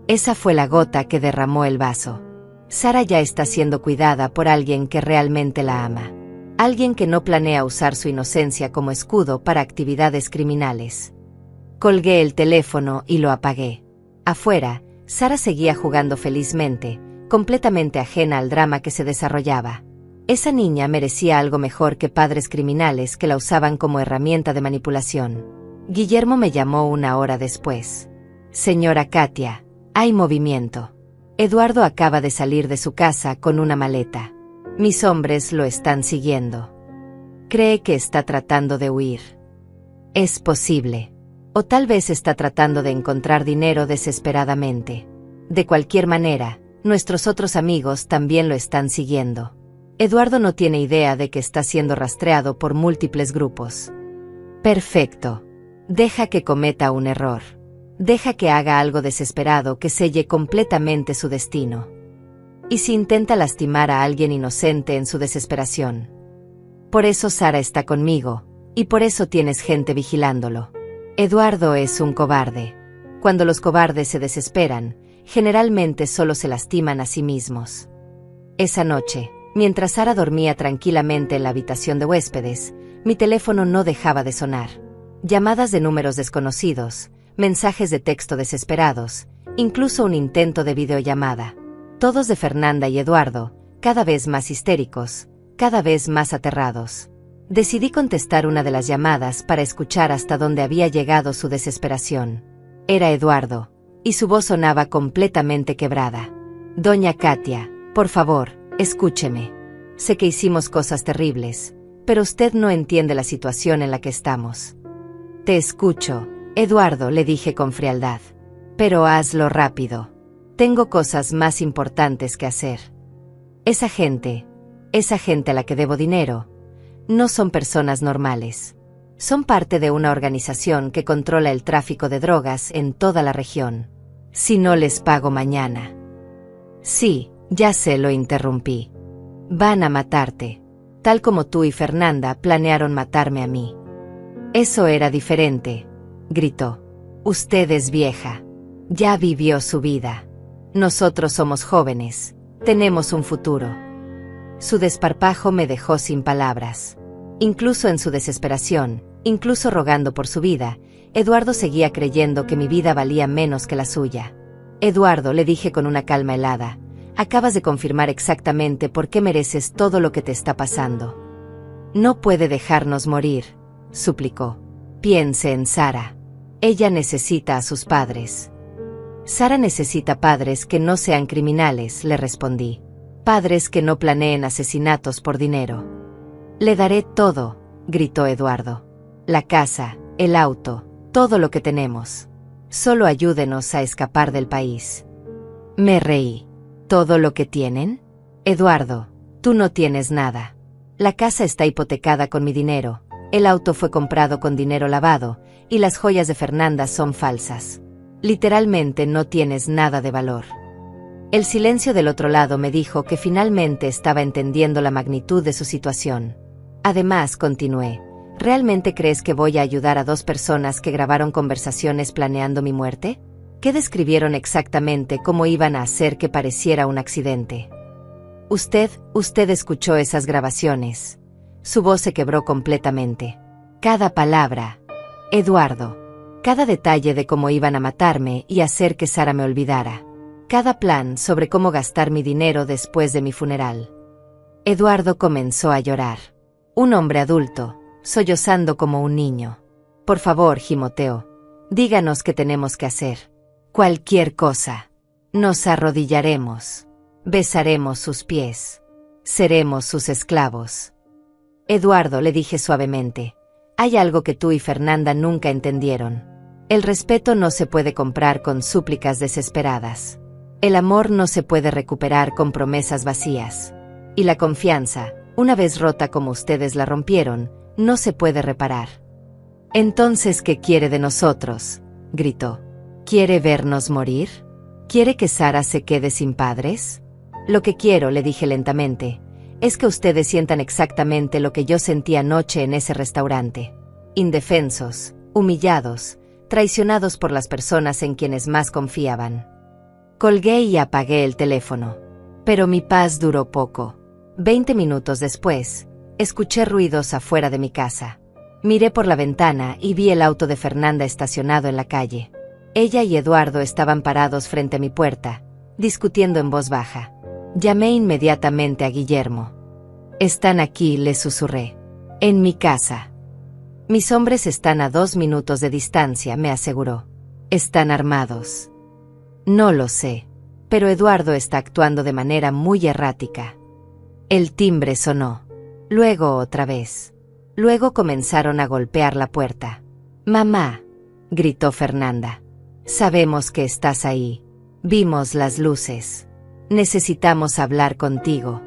Esa fue la gota que derramó el vaso. Sara ya está siendo cuidada por alguien que realmente la ama. Alguien que no planea usar su inocencia como escudo para actividades criminales. Colgué el teléfono y lo apagué. Afuera, Sara seguía jugando felizmente, completamente ajena al drama que se desarrollaba. Esa niña merecía algo mejor que padres criminales que la usaban como herramienta de manipulación. Guillermo me llamó una hora después. «Señora Katia, hay movimiento. Eduardo acaba de salir de su casa con una maleta. Mis hombres lo están siguiendo. Cree que está tratando de huir. Es posible. O tal vez está tratando de encontrar dinero desesperadamente. De cualquier manera, nuestros otros amigos también lo están siguiendo. Eduardo no tiene idea de que está siendo rastreado por múltiples grupos». «Perfecto. Deja que cometa un error. Deja que haga algo desesperado que selle completamente su destino. ¿Y si intenta lastimar a alguien inocente en su desesperación? Por eso Sara está conmigo, y por eso tienes gente vigilándolo. Eduardo es un cobarde. Cuando los cobardes se desesperan, generalmente solo se lastiman a sí mismos». Esa noche, mientras Sara dormía tranquilamente en la habitación de huéspedes, mi teléfono no dejaba de sonar. Llamadas de números desconocidos, mensajes de texto desesperados, incluso un intento de videollamada. Todos de Fernanda y Eduardo, cada vez más histéricos, cada vez más aterrados. Decidí contestar una de las llamadas para escuchar hasta dónde había llegado su desesperación. Era Eduardo, y su voz sonaba completamente quebrada. «Doña Katia, por favor, escúcheme. Sé que hicimos cosas terribles, pero usted no entiende la situación en la que estamos». «Te escucho, Eduardo», le dije con frialdad. «Pero hazlo rápido. Tengo cosas más importantes que hacer. Esa gente a la que debo dinero, no son personas normales. Son parte de una organización que controla el tráfico de drogas en toda la región. Si no les pago mañana. Sí, ya sé, lo interrumpí. Van a matarte. Tal como tú y Fernanda planearon matarme a mí. Eso era diferente, gritó. Usted es vieja. Ya vivió su vida. Nosotros somos jóvenes. Tenemos un futuro. Su desparpajo me dejó sin palabras. Incluso en su desesperación, incluso rogando por su vida, Eduardo seguía creyendo que mi vida valía menos que la suya. Eduardo, le dije con una calma helada, acabas de confirmar exactamente por qué mereces todo lo que te está pasando. No puede dejarnos morir, suplicó. Piense en Sara. Ella necesita a sus padres. Sara necesita padres que no sean criminales, le respondí. Padres que no planeen asesinatos por dinero. Le daré todo, gritó Eduardo. La casa, el auto, todo lo que tenemos. Solo ayúdenos a escapar del país. Me reí. ¿Todo lo que tienen? Eduardo, tú no tienes nada. La casa está hipotecada con mi dinero, el auto fue comprado con dinero lavado, y las joyas de Fernanda son falsas. Literalmente no tienes nada de valor. El silencio del otro lado me dijo que finalmente estaba entendiendo la magnitud de su situación. Además, continué, ¿realmente crees que voy a ayudar a dos personas que grabaron conversaciones planeando mi muerte? ¿Qué describieron exactamente cómo iban a hacer que pareciera un accidente? Usted escuchó esas grabaciones. Su voz se quebró completamente. Cada palabra. Eduardo. Cada detalle de cómo iban a matarme y hacer que Sara me olvidara. Cada plan sobre cómo gastar mi dinero después de mi funeral. Eduardo comenzó a llorar. Un hombre adulto, sollozando como un niño. Por favor, gimoteó. Díganos qué tenemos que hacer. Cualquier cosa. Nos arrodillaremos. Besaremos sus pies. Seremos sus esclavos. Eduardo, le dije suavemente, hay algo que tú y Fernanda nunca entendieron. El respeto no se puede comprar con súplicas desesperadas. El amor no se puede recuperar con promesas vacías. Y la confianza, una vez rota como ustedes la rompieron, no se puede reparar. Entonces, ¿qué quiere de nosotros? Gritó. ¿Quiere vernos morir? ¿Quiere que Sara se quede sin padres? Lo que quiero, le dije lentamente, es que ustedes sientan exactamente lo que yo sentí anoche en ese restaurante. Indefensos, humillados, traicionados por las personas en quienes más confiaban. Colgué y apagué el teléfono. Pero mi paz duró poco. 20 minutos después, escuché ruidos afuera de mi casa. Miré por la ventana y vi el auto de Fernanda estacionado en la calle. Ella y Eduardo estaban parados frente a mi puerta, discutiendo en voz baja. Llamé inmediatamente a Guillermo. Están aquí, le susurré. En mi casa. Mis hombres están a 2 minutos de distancia, me aseguró. ¿Están armados? No lo sé, pero Eduardo está actuando de manera muy errática. El timbre sonó. Luego otra vez. Luego comenzaron a golpear la puerta. Mamá, gritó Fernanda. Sabemos que estás ahí. Vimos las luces. Necesitamos hablar contigo.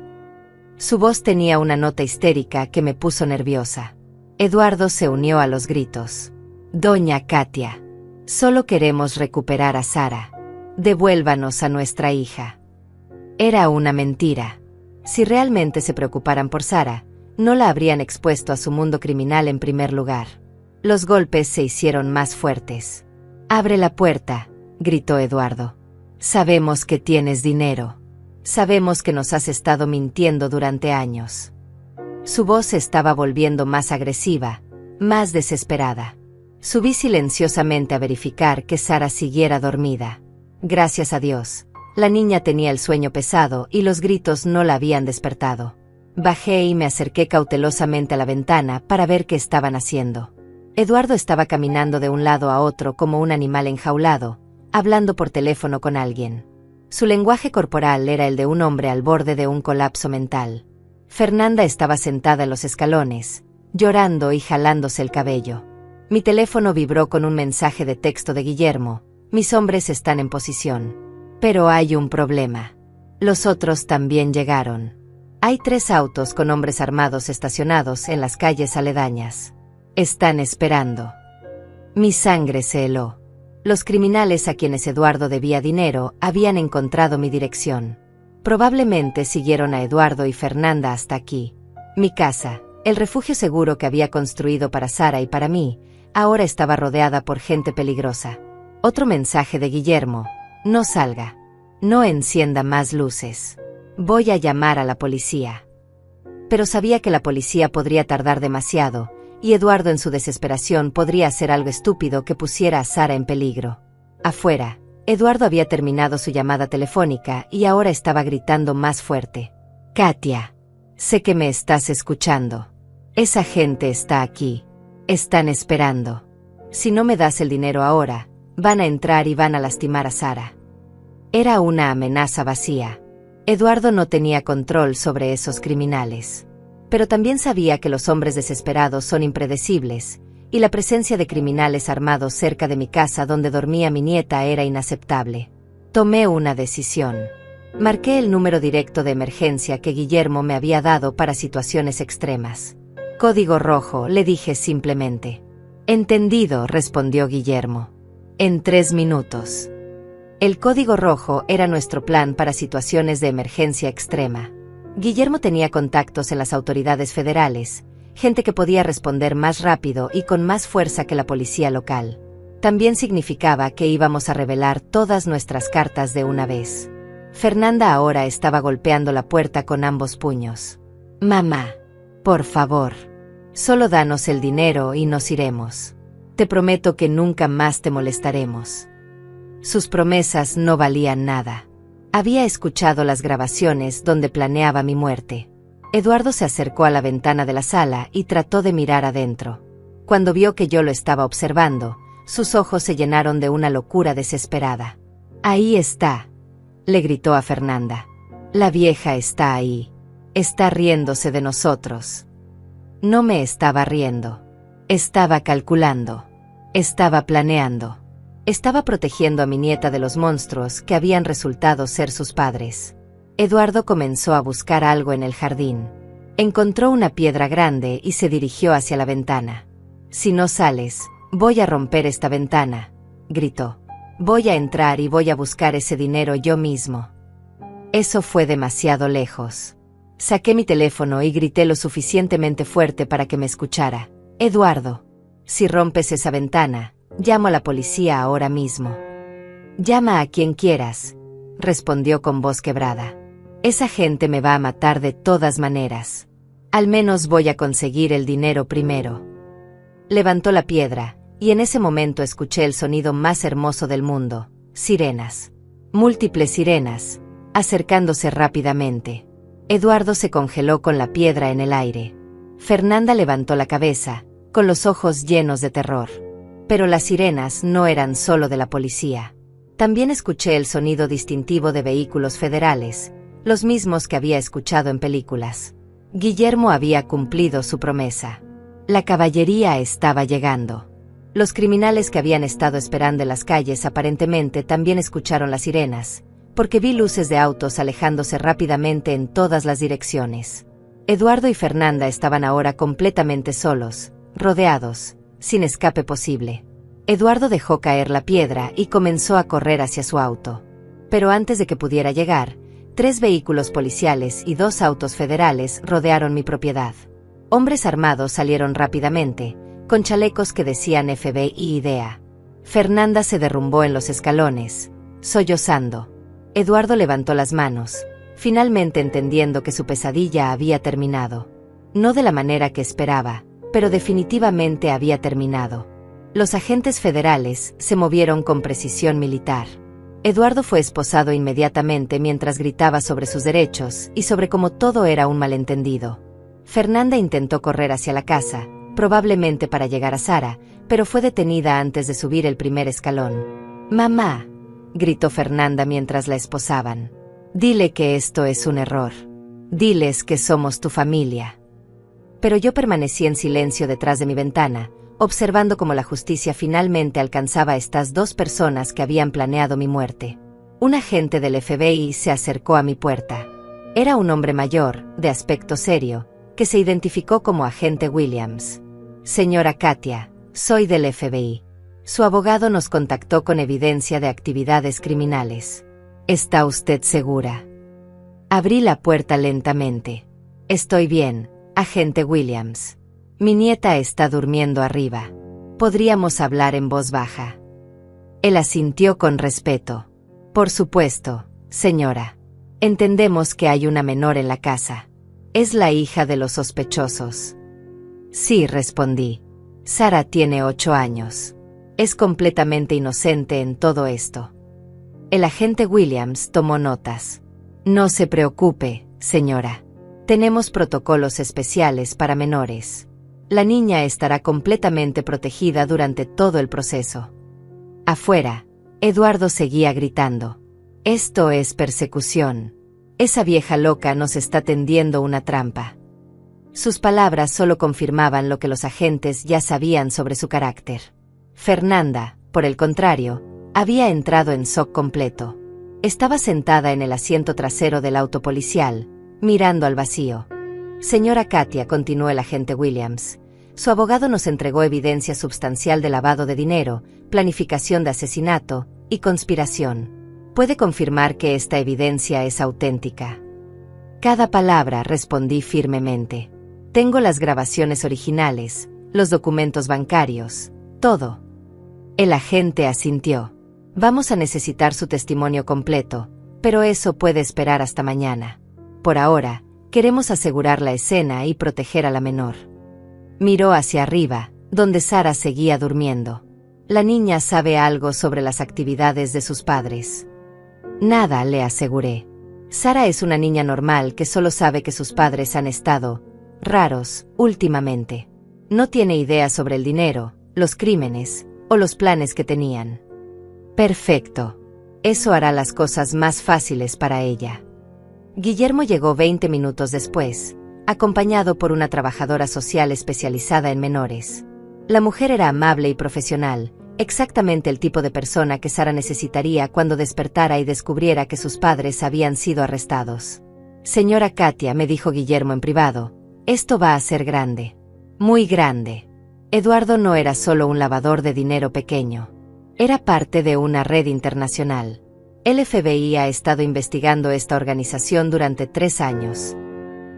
Su voz tenía una nota histérica que me puso nerviosa. Eduardo se unió a los gritos. Doña Katia, solo queremos recuperar a Sara. Devuélvanos a nuestra hija. Era una mentira. Si realmente se preocuparan por Sara, no la habrían expuesto a su mundo criminal en primer lugar. Los golpes se hicieron más fuertes. Abre la puerta, gritó Eduardo. Sabemos que tienes dinero. Sabemos que nos has estado mintiendo durante años. Su voz se estaba volviendo más agresiva, más desesperada. Subí silenciosamente a verificar que Sara siguiera dormida. Gracias a Dios, la niña tenía el sueño pesado y los gritos no la habían despertado. Bajé y me acerqué cautelosamente a la ventana para ver qué estaban haciendo. Eduardo estaba caminando de un lado a otro como un animal enjaulado, hablando por teléfono con alguien. Su lenguaje corporal era el de un hombre al borde de un colapso mental. Fernanda estaba sentada en los escalones, llorando y jalándose el cabello. Mi teléfono vibró con un mensaje de texto de Guillermo. Mis hombres están en posición. Pero hay un problema. Los otros también llegaron. Hay 3 autos con hombres armados estacionados en las calles aledañas. Están esperando. Mi sangre se heló. Los criminales a quienes Eduardo debía dinero habían encontrado mi dirección. Probablemente siguieron a Eduardo y Fernanda hasta aquí. Mi casa, el refugio seguro que había construido para Sara y para mí, ahora estaba rodeada por gente peligrosa. Otro mensaje de Guillermo: no salga. No encienda más luces. Voy a llamar a la policía. Pero sabía que la policía podría tardar demasiado, y Eduardo en su desesperación podría hacer algo estúpido que pusiera a Sara en peligro. Afuera, Eduardo había terminado su llamada telefónica y ahora estaba gritando más fuerte. Katia, sé que me estás escuchando. Esa gente está aquí. Están esperando. Si no me das el dinero ahora, van a entrar y van a lastimar a Sara. Era una amenaza vacía. Eduardo no tenía control sobre esos criminales. Pero también sabía que los hombres desesperados son impredecibles, y la presencia de criminales armados cerca de mi casa donde dormía mi nieta era inaceptable. Tomé una decisión. Marqué el número directo de emergencia que Guillermo me había dado para situaciones extremas. Código rojo, le dije simplemente. Entendido, respondió Guillermo. En 3 minutos. El código rojo era nuestro plan para situaciones de emergencia extrema. Guillermo tenía contactos en las autoridades federales, gente que podía responder más rápido y con más fuerza que la policía local. También significaba que íbamos a revelar todas nuestras cartas de una vez. Fernanda ahora estaba golpeando la puerta con ambos puños. Mamá, por favor, solo danos el dinero y nos iremos. Te prometo que nunca más te molestaremos. Sus promesas no valían nada. Había escuchado las grabaciones donde planeaba mi muerte. Eduardo se acercó a la ventana de la sala y trató de mirar adentro. Cuando vio que yo lo estaba observando, sus ojos se llenaron de una locura desesperada. Ahí está, le gritó a Fernanda. La vieja está ahí. Está riéndose de nosotros. No me estaba riendo. Estaba calculando. Estaba planeando. Estaba protegiendo a mi nieta de los monstruos que habían resultado ser sus padres. Eduardo comenzó a buscar algo en el jardín. Encontró una piedra grande y se dirigió hacia la ventana. Si no sales, voy a romper esta ventana, gritó. Voy a entrar y voy a buscar ese dinero yo mismo. Eso fue demasiado lejos. Saqué mi teléfono y grité lo suficientemente fuerte para que me escuchara. Eduardo, si rompes esa ventana, llamo a la policía ahora mismo. Llama a quien quieras, respondió con voz quebrada. Esa gente me va a matar de todas maneras. Al menos voy a conseguir el dinero primero. Levantó la piedra, y en ese momento escuché el sonido más hermoso del mundo: sirenas. Múltiples sirenas, acercándose rápidamente. Eduardo se congeló con la piedra en el aire. Fernanda levantó la cabeza, con los ojos llenos de terror. Pero las sirenas no eran solo de la policía. También escuché el sonido distintivo de vehículos federales, los mismos que había escuchado en películas. Guillermo había cumplido su promesa. La caballería estaba llegando. Los criminales que habían estado esperando en las calles aparentemente también escucharon las sirenas, porque vi luces de autos alejándose rápidamente en todas las direcciones. Eduardo y Fernanda estaban ahora completamente solos, rodeados, sin escape posible. Eduardo dejó caer la piedra y comenzó a correr hacia su auto. Pero antes de que pudiera llegar, 3 vehículos policiales y 2 autos federales rodearon mi propiedad. Hombres armados salieron rápidamente, con chalecos que decían FBI y DEA. Fernanda se derrumbó en los escalones, sollozando. Eduardo levantó las manos, finalmente entendiendo que su pesadilla había terminado. No de la manera que esperaba, pero definitivamente había terminado. Los agentes federales se movieron con precisión militar. Eduardo fue esposado inmediatamente mientras gritaba sobre sus derechos y sobre cómo todo era un malentendido. Fernanda intentó correr hacia la casa, probablemente para llegar a Sara, pero fue detenida antes de subir el primer escalón. «Mamá», gritó Fernanda mientras la esposaban. «Dile que esto es un error. Diles que somos tu familia». Pero yo permanecí en silencio detrás de mi ventana, observando cómo la justicia finalmente alcanzaba a estas 2 personas que habían planeado mi muerte. Un agente del FBI se acercó a mi puerta. Era un hombre mayor, de aspecto serio, que se identificó como agente Williams. Señora Katia, soy del FBI. Su abogado nos contactó con evidencia de actividades criminales. ¿Está usted segura? Abrí la puerta lentamente. Estoy bien, agente Williams. Mi nieta está durmiendo arriba. ¿Podríamos hablar en voz baja? Él asintió con respeto. Por supuesto, señora. Entendemos que hay una menor en la casa. Es la hija de los sospechosos. Sí, respondí. Sara tiene 8 años. Es completamente inocente en todo esto. El agente Williams tomó notas. No se preocupe, señora. Tenemos protocolos especiales para menores. La niña estará completamente protegida durante todo el proceso. Afuera, Eduardo seguía gritando. Esto es persecución. Esa vieja loca nos está tendiendo una trampa. Sus palabras solo confirmaban lo que los agentes ya sabían sobre su carácter. Fernanda, por el contrario, había entrado en shock completo. Estaba sentada en el asiento trasero del auto policial, mirando al vacío. Señora Katia, continuó el agente Williams, su abogado nos entregó evidencia substancial de lavado de dinero, planificación de asesinato y conspiración. ¿Puede confirmar que esta evidencia es auténtica? Cada palabra, respondí firmemente. Tengo las grabaciones originales, los documentos bancarios, todo. El agente asintió. Vamos a necesitar su testimonio completo, pero eso puede esperar hasta mañana. Por ahora, queremos asegurar la escena y proteger a la menor. Miró hacia arriba, donde Sara seguía durmiendo. La niña sabe algo sobre las actividades de sus padres. Nada, le aseguré. Sara es una niña normal que solo sabe que sus padres han estado raros últimamente. No tiene idea sobre el dinero, los crímenes o los planes que tenían. Perfecto. Eso hará las cosas más fáciles para ella. Guillermo llegó 20 minutos después, acompañado por una trabajadora social especializada en menores. La mujer era amable y profesional, exactamente el tipo de persona que Sara necesitaría cuando despertara y descubriera que sus padres habían sido arrestados. Señora Katia, me dijo Guillermo en privado, esto va a ser grande. Muy grande. Eduardo no era solo un lavador de dinero pequeño. Era parte de una red internacional. El FBI ha estado investigando esta organización durante 3 años.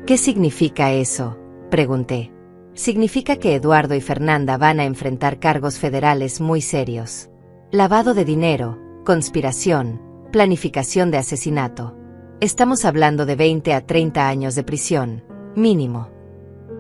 ¿Qué significa eso?, pregunté. Significa que Eduardo y Fernanda van a enfrentar cargos federales muy serios. Lavado de dinero, conspiración, planificación de asesinato. Estamos hablando de 20 a 30 años de prisión, mínimo.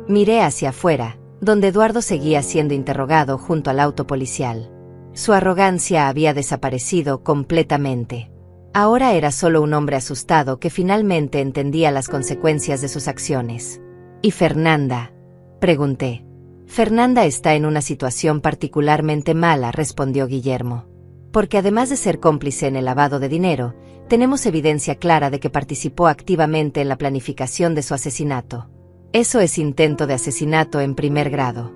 Miré hacia afuera, donde Eduardo seguía siendo interrogado junto al auto policial. Su arrogancia había desaparecido completamente. Ahora era solo un hombre asustado que finalmente entendía las consecuencias de sus acciones. ¿Y Fernanda?, pregunté. Fernanda está en una situación particularmente mala, respondió Guillermo. Porque además de ser cómplice en el lavado de dinero, tenemos evidencia clara de que participó activamente en la planificación de su asesinato. Eso es intento de asesinato en primer grado.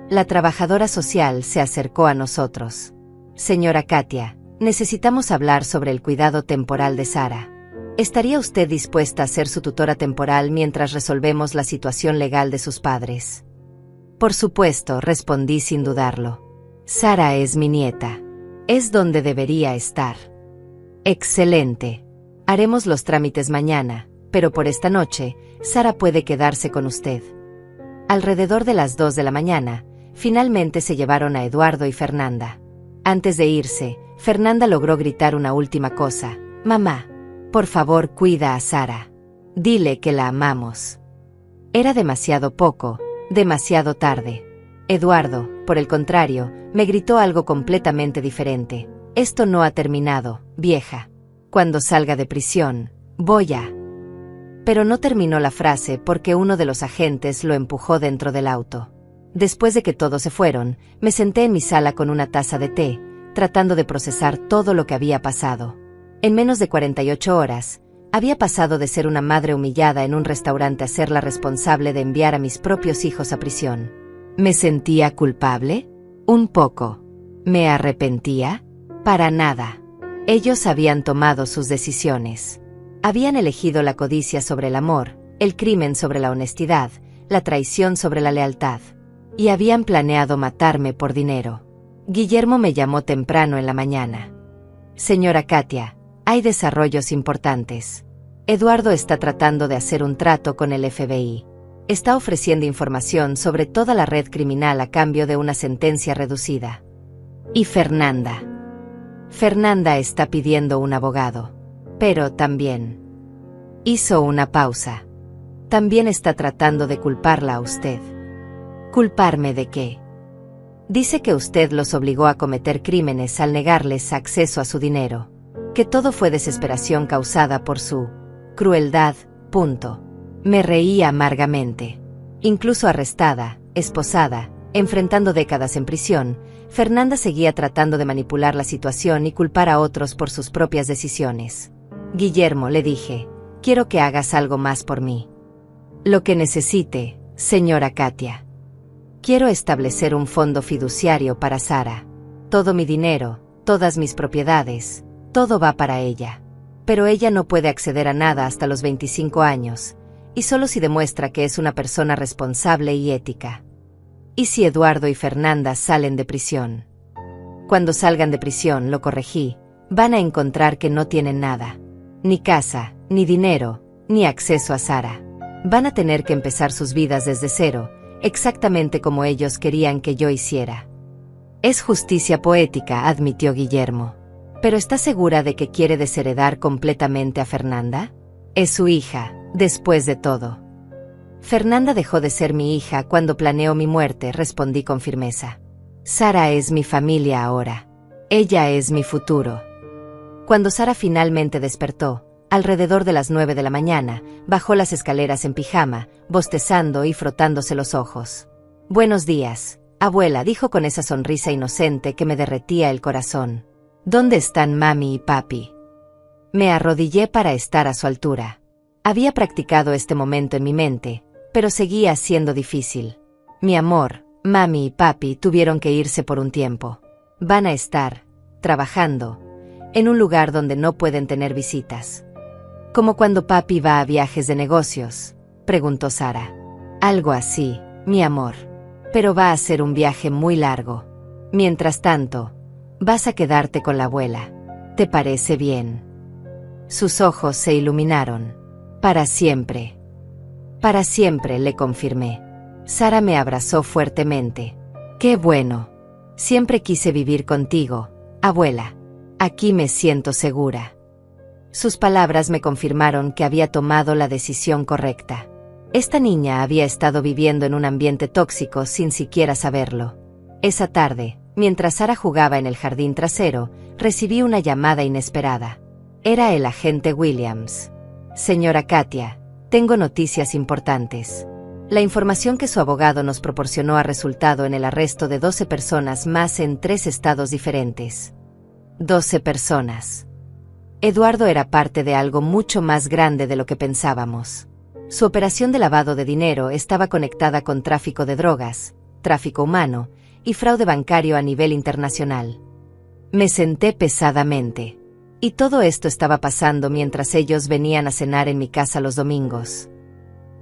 La trabajadora social se acercó a nosotros. Señora Katia, necesitamos hablar sobre el cuidado temporal de Sara. ¿Estaría usted dispuesta a ser su tutora temporal mientras resolvemos la situación legal de sus padres? Por supuesto, respondí sin dudarlo. Sara es mi nieta. Es donde debería estar. Excelente. Haremos los trámites mañana, pero por esta noche, Sara puede quedarse con usted. Alrededor de las 2 de la mañana, finalmente se llevaron a Eduardo y Fernanda. Antes de irse, Fernanda logró gritar una última cosa. Mamá, por favor, cuida a Sara. Dile que la amamos. Era demasiado poco, demasiado tarde. Eduardo, por el contrario, me gritó algo completamente diferente. Esto no ha terminado, vieja. Cuando salga de prisión, voy a... Pero no terminó la frase porque uno de los agentes lo empujó dentro del auto. Después de que todos se fueron, me senté en mi sala con una taza de té, tratando de procesar todo lo que había pasado. En menos de 48 horas, había pasado de ser una madre humillada en un restaurante a ser la responsable de enviar a mis propios hijos a prisión. ¿Me sentía culpable? Un poco. ¿Me arrepentía? Para nada. Ellos habían tomado sus decisiones. Habían elegido la codicia sobre el amor, el crimen sobre la honestidad, la traición sobre la lealtad. y habían planeado matarme por dinero. Guillermo me llamó temprano en la mañana. Señora Katia, hay desarrollos importantes. Eduardo está tratando de hacer un trato con el FBI. Está ofreciendo información sobre toda la red criminal a cambio de una sentencia reducida. Y Fernanda. Fernanda está pidiendo un abogado. Pero también. Hizo una pausa. También está tratando de culparla a usted. ¿Culparme de qué? Dice que usted los obligó a cometer crímenes al negarles acceso a su dinero. Que todo fue desesperación causada por su crueldad. Me reí amargamente. Incluso arrestada, esposada, enfrentando décadas en prisión, Fernanda seguía tratando de manipular la situación y culpar a otros por sus propias decisiones. Guillermo, le dije, quiero que hagas algo más por mí. Lo que necesite, señora Katia. Quiero establecer un fondo fiduciario para Sara. Todo mi dinero, todas mis propiedades, todo va para ella. Pero ella no puede acceder a nada hasta los 25 años, y solo si demuestra que es una persona responsable y ética. ¿Y si Eduardo y Fernanda salen de prisión? Cuando salgan de prisión, lo corregí, van a encontrar que no tienen nada. Ni casa, ni dinero, ni acceso a Sara. Van a tener que empezar sus vidas desde cero, exactamente como ellos querían que yo hiciera. Es justicia poética, admitió Guillermo. ¿Pero está segura de que quiere desheredar completamente a Fernanda? Es su hija, después de todo. Fernanda dejó de ser mi hija cuando planeó mi muerte, respondí con firmeza. Sara es mi familia ahora. Ella es mi futuro. Cuando Sara finalmente despertó, alrededor de las 9 de la mañana, bajó las escaleras en pijama, bostezando y frotándose los ojos. Buenos días, abuela, dijo con esa sonrisa inocente que me derretía el corazón. ¿Dónde están mami y papi? Me arrodillé para estar a su altura. Había practicado este momento en mi mente, pero seguía siendo difícil. Mi amor, mami y papi tuvieron que irse por un tiempo. Van a estar, trabajando, en un lugar donde no pueden tener visitas. ¿Como cuando papi va a viajes de negocios?, preguntó Sara. Algo así, mi amor. Pero va a ser un viaje muy largo. Mientras tanto, vas a quedarte con la abuela. ¿Te parece bien? Sus ojos se iluminaron. Para siempre. Para siempre, le confirmé. Sara me abrazó fuertemente. ¡Qué bueno! Siempre quise vivir contigo, abuela. Aquí me siento segura. Sus palabras me confirmaron que había tomado la decisión correcta. Esta niña había estado viviendo en un ambiente tóxico sin siquiera saberlo. Esa tarde, mientras Sara jugaba en el jardín trasero, recibí una llamada inesperada. Era el agente Williams. Señora Katia, tengo noticias importantes. La información que su abogado nos proporcionó ha resultado en el arresto de 12 personas más en 3 estados diferentes. 12 personas. Eduardo era parte de algo mucho más grande de lo que pensábamos. Su operación de lavado de dinero estaba conectada con tráfico de drogas, tráfico humano y fraude bancario a nivel internacional. Me senté pesadamente. Y todo esto estaba pasando mientras ellos venían a cenar en mi casa los domingos.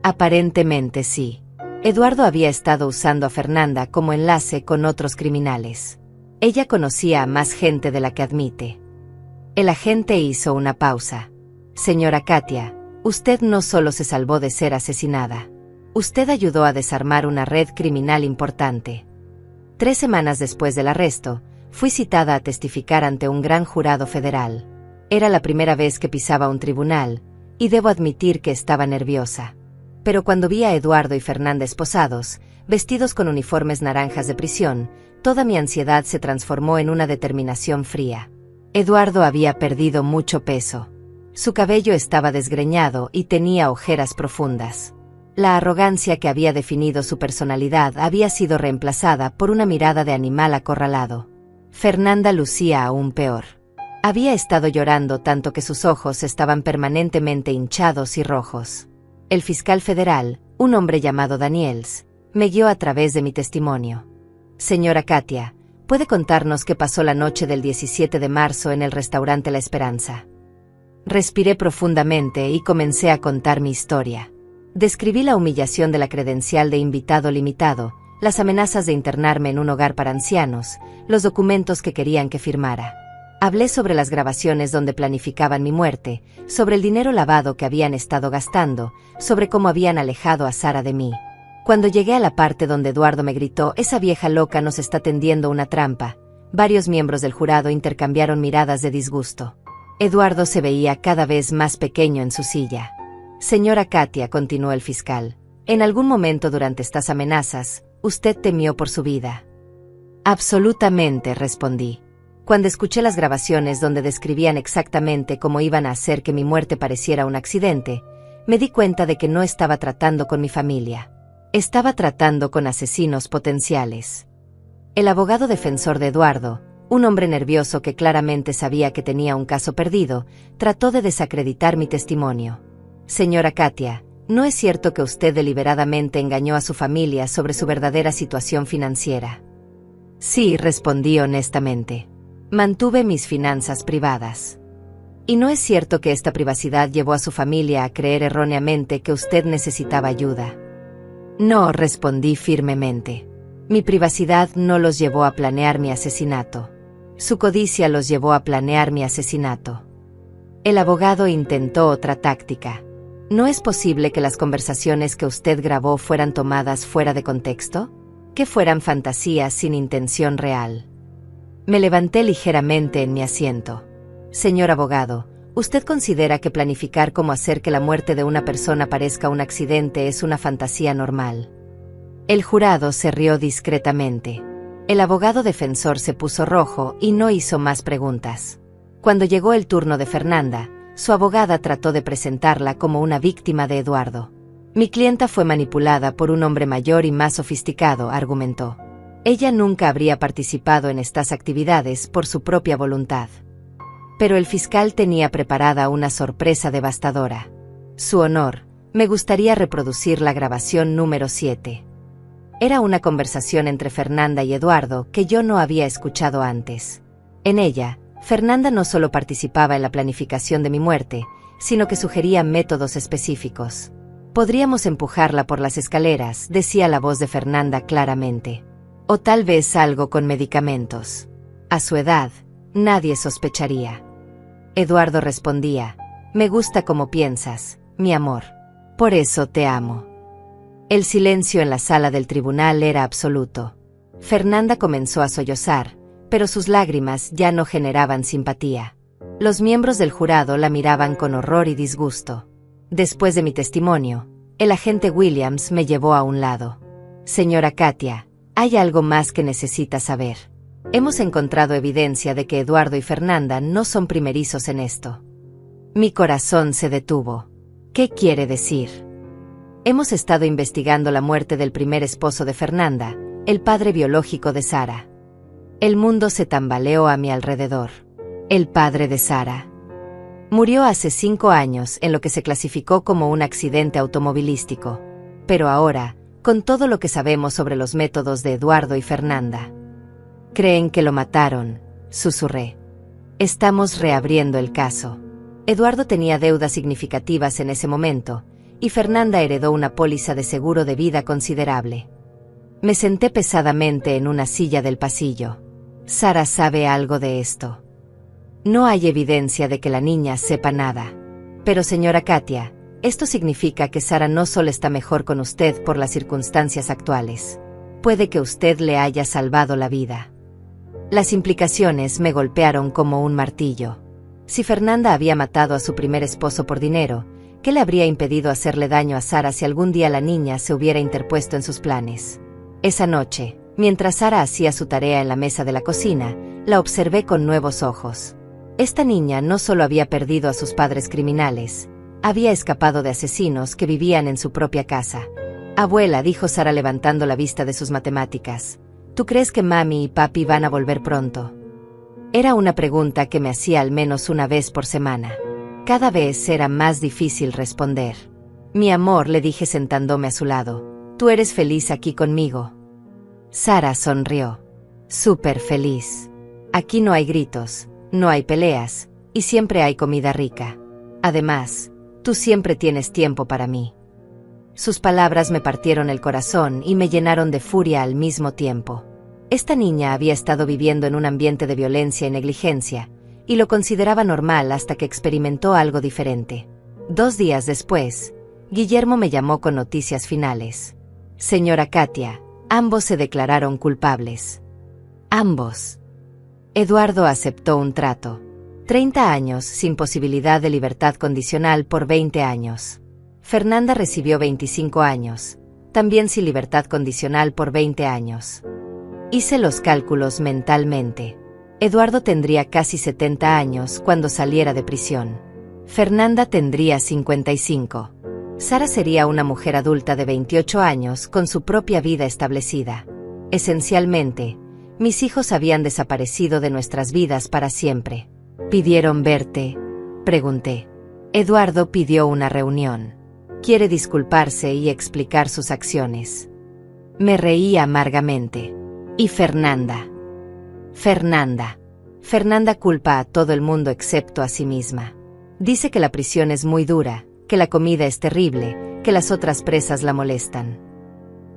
Aparentemente sí. Eduardo había estado usando a Fernanda como enlace con otros criminales. Ella conocía a más gente de la que admite. El agente hizo una pausa. Señora Katia, usted no solo se salvó de ser asesinada. Usted ayudó a desarmar una red criminal importante. 3 semanas después del arresto, fui citada a testificar ante un gran jurado federal. Era la primera vez que pisaba un tribunal, y debo admitir que estaba nerviosa. Pero cuando vi a Eduardo y Fernanda esposados, vestidos con uniformes naranjas de prisión, toda mi ansiedad se transformó en una determinación fría. Eduardo había perdido mucho peso. Su cabello estaba desgreñado y tenía ojeras profundas. La arrogancia que había definido su personalidad había sido reemplazada por una mirada de animal acorralado. Fernanda lucía aún peor. Había estado llorando tanto que sus ojos estaban permanentemente hinchados y rojos. El fiscal federal, un hombre llamado Daniels, me guió a través de mi testimonio. Señora Katia, ¿puede contarnos qué pasó la noche del 17 de marzo en el restaurante La Esperanza? Respiré profundamente y comencé a contar mi historia. Describí la humillación de la credencial de invitado limitado, las amenazas de internarme en un hogar para ancianos, los documentos que querían que firmara. Hablé sobre las grabaciones donde planificaban mi muerte, sobre el dinero lavado que habían estado gastando, sobre cómo habían alejado a Sara de mí. Cuando llegué a la parte donde Eduardo me gritó, esa vieja loca nos está tendiendo una trampa, varios miembros del jurado intercambiaron miradas de disgusto. Eduardo se veía cada vez más pequeño en su silla. Señora Katia, continuó el fiscal, en algún momento durante estas amenazas, usted temió por su vida. Absolutamente, respondí. Cuando escuché las grabaciones donde describían exactamente cómo iban a hacer que mi muerte pareciera un accidente, me di cuenta de que no estaba tratando con mi familia. Estaba tratando con asesinos potenciales. El abogado defensor de Eduardo, un hombre nervioso que claramente sabía que tenía un caso perdido, trató de desacreditar mi testimonio. Señora Katia, ¿no es cierto que usted deliberadamente engañó a su familia sobre su verdadera situación financiera? Sí, respondí honestamente. Mantuve mis finanzas privadas. ¿Y no es cierto que esta privacidad llevó a su familia a creer erróneamente que usted necesitaba ayuda? No, respondí firmemente. Mi privacidad no los llevó a planear mi asesinato. Su codicia los llevó a planear mi asesinato. El abogado intentó otra táctica. ¿No es posible que las conversaciones que usted grabó fueran tomadas fuera de contexto? ¿Que fueran fantasías sin intención real? Me levanté ligeramente en mi asiento. Señor abogado, ¿usted considera que planificar cómo hacer que la muerte de una persona parezca un accidente es una fantasía normal? El jurado se rió discretamente. El abogado defensor se puso rojo y no hizo más preguntas. Cuando llegó el turno de Fernanda, su abogada trató de presentarla como una víctima de Eduardo. Mi clienta fue manipulada por un hombre mayor y más sofisticado, argumentó. Ella nunca habría participado en estas actividades por su propia voluntad. Pero el fiscal tenía preparada una sorpresa devastadora. Su honor, me gustaría reproducir la grabación número 7. Era una conversación entre Fernanda y Eduardo que yo no había escuchado antes. En ella, Fernanda no solo participaba en la planificación de mi muerte, sino que sugería métodos específicos. Podríamos empujarla por las escaleras, decía la voz de Fernanda claramente. O tal vez algo con medicamentos. A su edad, nadie sospecharía. Eduardo respondía, me gusta como piensas, mi amor. Por eso te amo. El silencio en la sala del tribunal era absoluto. Fernanda comenzó a sollozar, pero sus lágrimas ya no generaban simpatía. Los miembros del jurado la miraban con horror y disgusto. Después de mi testimonio, el agente Williams me llevó a un lado. Señora Katia, hay algo más que necesita saber. Hemos encontrado evidencia de que Eduardo y Fernanda no son primerizos en esto. Mi corazón se detuvo. ¿Qué quiere decir? Hemos estado investigando la muerte del primer esposo de Fernanda, el padre biológico de Sara. El mundo se tambaleó a mi alrededor. El padre de Sara murió hace 5 años en lo que se clasificó como un accidente automovilístico. Pero ahora, con todo lo que sabemos sobre los métodos de Eduardo y Fernanda, creen que lo mataron, susurré. Estamos reabriendo el caso. Eduardo tenía deudas significativas en ese momento, y Fernanda heredó una póliza de seguro de vida considerable. Me senté pesadamente en una silla del pasillo. Sara sabe algo de esto. No hay evidencia de que la niña sepa nada. Pero señora Katia, esto significa que Sara no solo está mejor con usted por las circunstancias actuales. Puede que usted le haya salvado la vida. Las implicaciones me golpearon como un martillo. Si Fernanda había matado a su primer esposo por dinero, ¿qué le habría impedido hacerle daño a Sara si algún día la niña se hubiera interpuesto en sus planes? Esa noche, mientras Sara hacía su tarea en la mesa de la cocina, la observé con nuevos ojos. Esta niña no solo había perdido a sus padres criminales, había escapado de asesinos que vivían en su propia casa. Abuela, dijo Sara levantando la vista de sus matemáticas, ¿tú crees que mami y papi van a volver pronto? Era una pregunta que me hacía al menos una vez por semana. Cada vez era más difícil responder. Mi amor, le dije sentándome a su lado, ¿tú eres feliz aquí conmigo? Sara sonrió. Súper feliz. Aquí no hay gritos, no hay peleas, y siempre hay comida rica. Además, tú siempre tienes tiempo para mí. Sus palabras me partieron el corazón y me llenaron de furia al mismo tiempo. Esta niña había estado viviendo en un ambiente de violencia y negligencia, y lo consideraba normal hasta que experimentó algo diferente. 2 días después, Guillermo me llamó con noticias finales. Señora Katia, ambos se declararon culpables. Ambos. Eduardo aceptó un trato. 30 años sin posibilidad de libertad condicional por 20 años. Fernanda recibió 25 años, también sin libertad condicional por 20 años. Hice los cálculos mentalmente. Eduardo tendría casi 70 años cuando saliera de prisión. Fernanda tendría 55. Sara sería una mujer adulta de 28 años con su propia vida establecida. Esencialmente, mis hijos habían desaparecido de nuestras vidas para siempre. ¿Pidieron verte?, pregunté. Eduardo pidió una reunión. Quiere disculparse y explicar sus acciones. Me reí amargamente. ¿Y Fernanda? Fernanda culpa a todo el mundo excepto a sí misma. Dice que la prisión es muy dura, que la comida es terrible, que las otras presas la molestan.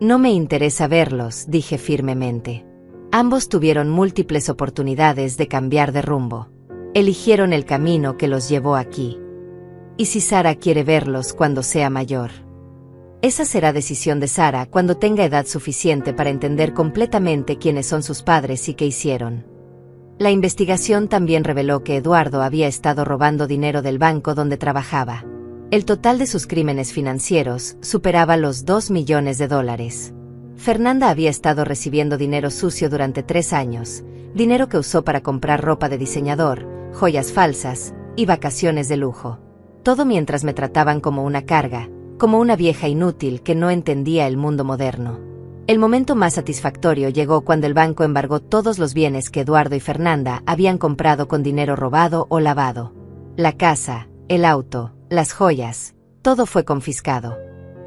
No me interesa verlos, dije firmemente. Ambos tuvieron múltiples oportunidades de cambiar de rumbo. Eligieron el camino que los llevó aquí. ¿Y si Sara quiere verlos cuando sea mayor? Esa será decisión de Sara cuando tenga edad suficiente para entender completamente quiénes son sus padres y qué hicieron. La investigación también reveló que Eduardo había estado robando dinero del banco donde trabajaba. El total de sus crímenes financieros superaba los $2 millones. Fernanda había estado recibiendo dinero sucio durante 3 años, dinero que usó para comprar ropa de diseñador, joyas falsas y vacaciones de lujo. Todo mientras me trataban como una carga, como una vieja inútil que no entendía el mundo moderno. El momento más satisfactorio llegó cuando el banco embargó todos los bienes que Eduardo y Fernanda habían comprado con dinero robado o lavado. La casa, el auto, las joyas, todo fue confiscado.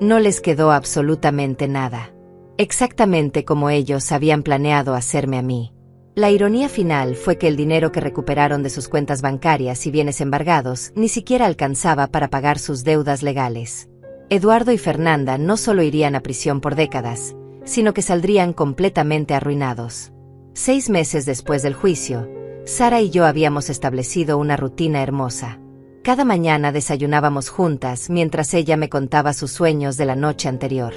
No les quedó absolutamente nada. Exactamente como ellos habían planeado hacerme a mí. La ironía final fue que el dinero que recuperaron de sus cuentas bancarias y bienes embargados ni siquiera alcanzaba para pagar sus deudas legales. Eduardo y Fernanda no solo irían a prisión por décadas, sino que saldrían completamente arruinados. 6 meses después del juicio, Sara y yo habíamos establecido una rutina hermosa. Cada mañana desayunábamos juntas mientras ella me contaba sus sueños de la noche anterior.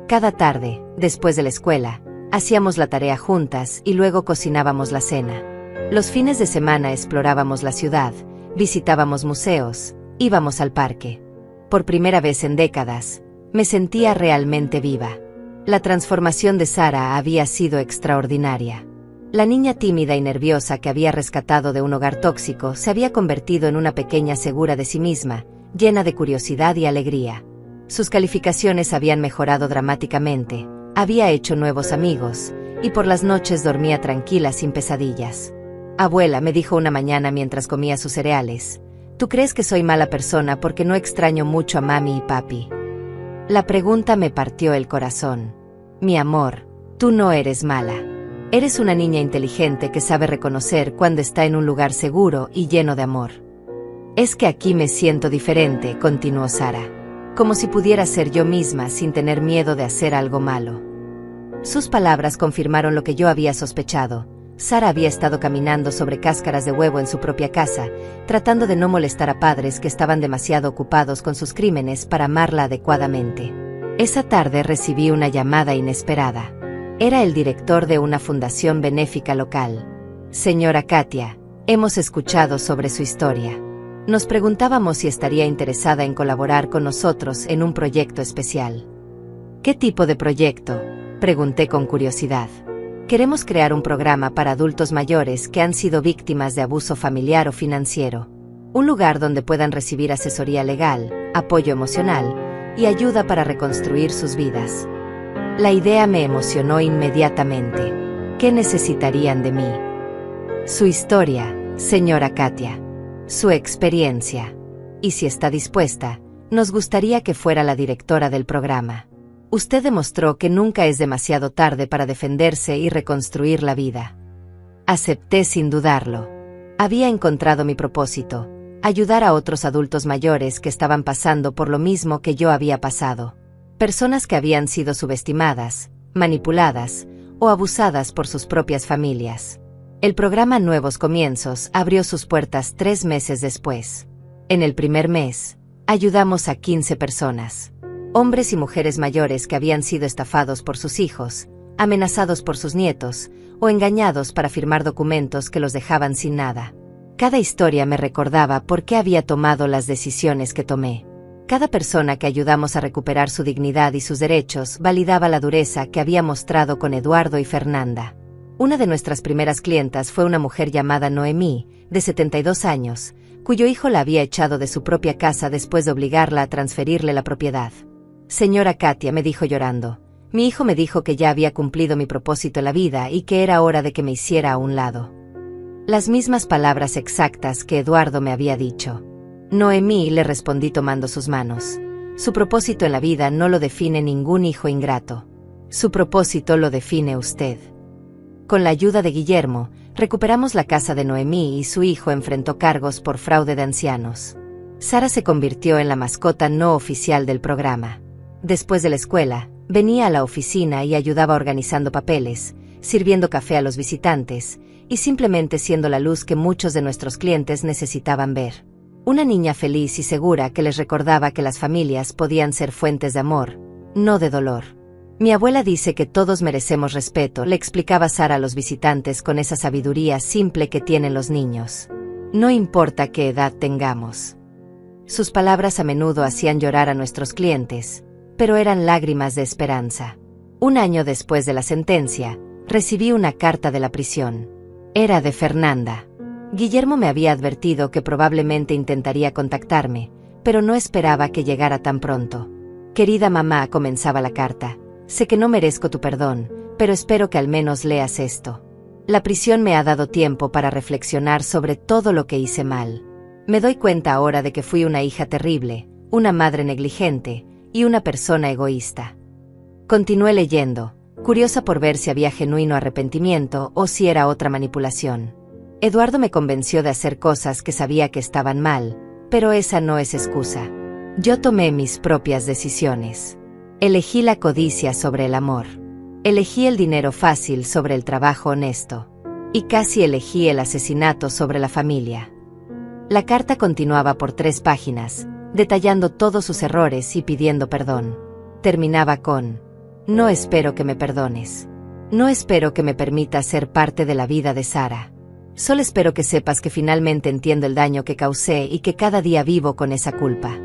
Cada tarde, después de la escuela, hacíamos la tarea juntas y luego cocinábamos la cena. Los fines de semana explorábamos la ciudad, visitábamos museos, íbamos al parque. Por primera vez en décadas, me sentía realmente viva. La transformación de Sara había sido extraordinaria. La niña tímida y nerviosa que había rescatado de un hogar tóxico se había convertido en una pequeña segura de sí misma, llena de curiosidad y alegría. Sus calificaciones habían mejorado dramáticamente, había hecho nuevos amigos, y por las noches dormía tranquila sin pesadillas. Abuela, me dijo una mañana mientras comía sus cereales, ¿tú crees que soy mala persona porque no extraño mucho a mami y papi? La pregunta me partió el corazón. Mi amor, tú no eres mala. Eres una niña inteligente que sabe reconocer cuando está en un lugar seguro y lleno de amor. Es que aquí me siento diferente, continuó Sara. Como si pudiera ser yo misma sin tener miedo de hacer algo malo. Sus palabras confirmaron lo que yo había sospechado. Sara había estado caminando sobre cáscaras de huevo en su propia casa, tratando de no molestar a padres que estaban demasiado ocupados con sus crímenes para amarla adecuadamente. Esa tarde recibí una llamada inesperada. Era el director de una fundación benéfica local. Señora Katia, hemos escuchado sobre su historia. Nos preguntábamos si estaría interesada en colaborar con nosotros en un proyecto especial. ¿Qué tipo de proyecto?, pregunté con curiosidad. Queremos crear un programa para adultos mayores que han sido víctimas de abuso familiar o financiero. Un lugar donde puedan recibir asesoría legal, apoyo emocional y ayuda para reconstruir sus vidas. La idea me emocionó inmediatamente. ¿Qué necesitarían de mí? Su historia, señora Katia. Su experiencia. Y si está dispuesta, nos gustaría que fuera la directora del programa. Usted demostró que nunca es demasiado tarde para defenderse y reconstruir la vida. Acepté sin dudarlo. Había encontrado mi propósito, ayudar a otros adultos mayores que estaban pasando por lo mismo que yo había pasado. Personas que habían sido subestimadas, manipuladas o abusadas por sus propias familias. El programa Nuevos Comienzos abrió sus puertas 3 meses después. En el primer mes, ayudamos a 15 personas. Hombres y mujeres mayores que habían sido estafados por sus hijos, amenazados por sus nietos, o engañados para firmar documentos que los dejaban sin nada. Cada historia me recordaba por qué había tomado las decisiones que tomé. Cada persona que ayudamos a recuperar su dignidad y sus derechos validaba la dureza que había mostrado con Eduardo y Fernanda. Una de nuestras primeras clientas fue una mujer llamada Noemí, de 72 años, cuyo hijo la había echado de su propia casa después de obligarla a transferirle la propiedad. Señora Katia, me dijo llorando, mi hijo me dijo que ya había cumplido mi propósito en la vida y que era hora de que me hiciera a un lado. Las mismas palabras exactas que Eduardo me había dicho. Noemí, le respondí tomando sus manos. Su propósito en la vida no lo define ningún hijo ingrato. Su propósito lo define usted. Con la ayuda de Guillermo, recuperamos la casa de Noemí y su hijo enfrentó cargos por fraude de ancianos. Sara se convirtió en la mascota no oficial del programa. Después de la escuela, venía a la oficina y ayudaba organizando papeles, sirviendo café a los visitantes, y simplemente siendo la luz que muchos de nuestros clientes necesitaban ver. Una niña feliz y segura que les recordaba que las familias podían ser fuentes de amor, no de dolor. Mi abuela dice que todos merecemos respeto, le explicaba Sara a los visitantes con esa sabiduría simple que tienen los niños. No importa qué edad tengamos. Sus palabras a menudo hacían llorar a nuestros clientes, pero eran lágrimas de esperanza. Un año después de la sentencia, recibí una carta de la prisión. Era de Fernanda. Guillermo me había advertido que probablemente intentaría contactarme, pero no esperaba que llegara tan pronto. Querida mamá, comenzaba la carta. Sé que no merezco tu perdón, pero espero que al menos leas esto. La prisión me ha dado tiempo para reflexionar sobre todo lo que hice mal. Me doy cuenta ahora de que fui una hija terrible, una madre negligente y una persona egoísta. Continué leyendo, curiosa por ver si había genuino arrepentimiento o si era otra manipulación. Eduardo me convenció de hacer cosas que sabía que estaban mal, pero esa no es excusa. Yo tomé mis propias decisiones. Elegí la codicia sobre el amor. Elegí el dinero fácil sobre el trabajo honesto. Y casi elegí el asesinato sobre la familia. La carta continuaba por 3 páginas, detallando todos sus errores y pidiendo perdón. Terminaba con: no espero que me perdones. No espero que me permitas ser parte de la vida de Sara. Solo espero que sepas que finalmente entiendo el daño que causé y que cada día vivo con esa culpa.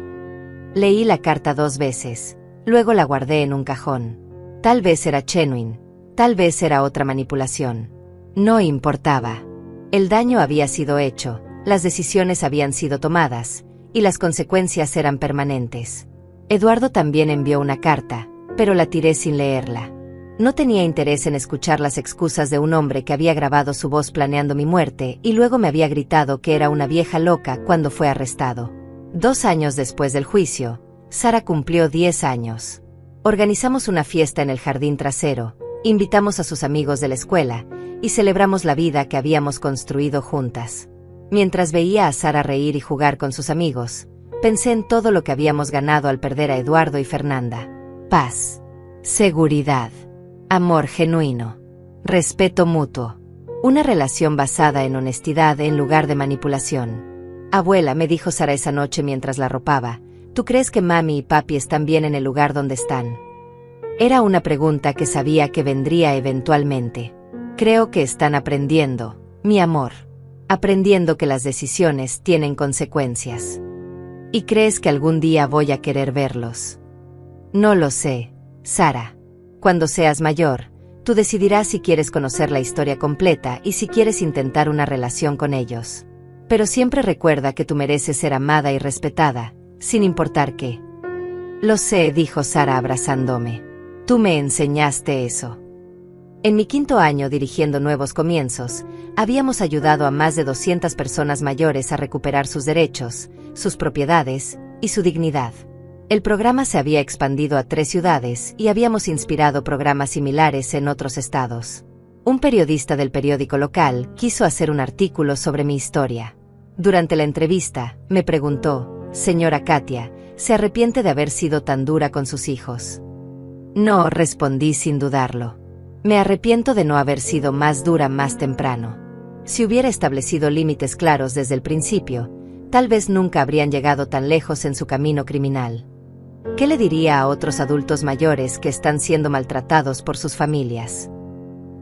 Leí la carta 2 veces. Luego la guardé en un cajón. Tal vez era genuine, tal vez era otra manipulación. No importaba. El daño había sido hecho, las decisiones habían sido tomadas, y las consecuencias eran permanentes. Eduardo también envió una carta, pero la tiré sin leerla. No tenía interés en escuchar las excusas de un hombre que había grabado su voz planeando mi muerte y luego me había gritado que era una vieja loca cuando fue arrestado. 2 años después del juicio, Sara cumplió 10 años. Organizamos una fiesta en el jardín trasero, invitamos a sus amigos de la escuela y celebramos la vida que habíamos construido juntas. Mientras veía a Sara reír y jugar con sus amigos, pensé en todo lo que habíamos ganado al perder a Eduardo y Fernanda. Paz, seguridad, amor genuino, respeto mutuo, una relación basada en honestidad en lugar de manipulación. Abuela, me dijo Sara esa noche mientras la arropaba, ¿tú crees que mami y papi están bien en el lugar donde están? Era una pregunta que sabía que vendría eventualmente. Creo que están aprendiendo, mi amor. Aprendiendo que las decisiones tienen consecuencias. ¿Y crees que algún día voy a querer verlos? No lo sé, Sara. Cuando seas mayor, tú decidirás si quieres conocer la historia completa y si quieres intentar una relación con ellos. Pero siempre recuerda que tú mereces ser amada y respetada, sin importar qué. Lo sé, dijo Sara abrazándome. Tú me enseñaste eso. En mi 5º año dirigiendo Nuevos Comienzos, habíamos ayudado a más de 200 personas mayores a recuperar sus derechos, sus propiedades y su dignidad. El programa se había expandido a 3 ciudades y habíamos inspirado programas similares en otros estados. Un periodista del periódico local quiso hacer un artículo sobre mi historia. Durante la entrevista, me preguntó: Señora Katia, ¿Se arrepiente de haber sido tan dura con sus hijos? No, respondí sin dudarlo. Me arrepiento de no haber sido más dura más temprano. Si hubiera establecido límites claros desde el principio, tal vez nunca habrían llegado tan lejos en su camino criminal. ¿Qué le diría a otros adultos mayores que están siendo maltratados por sus familias?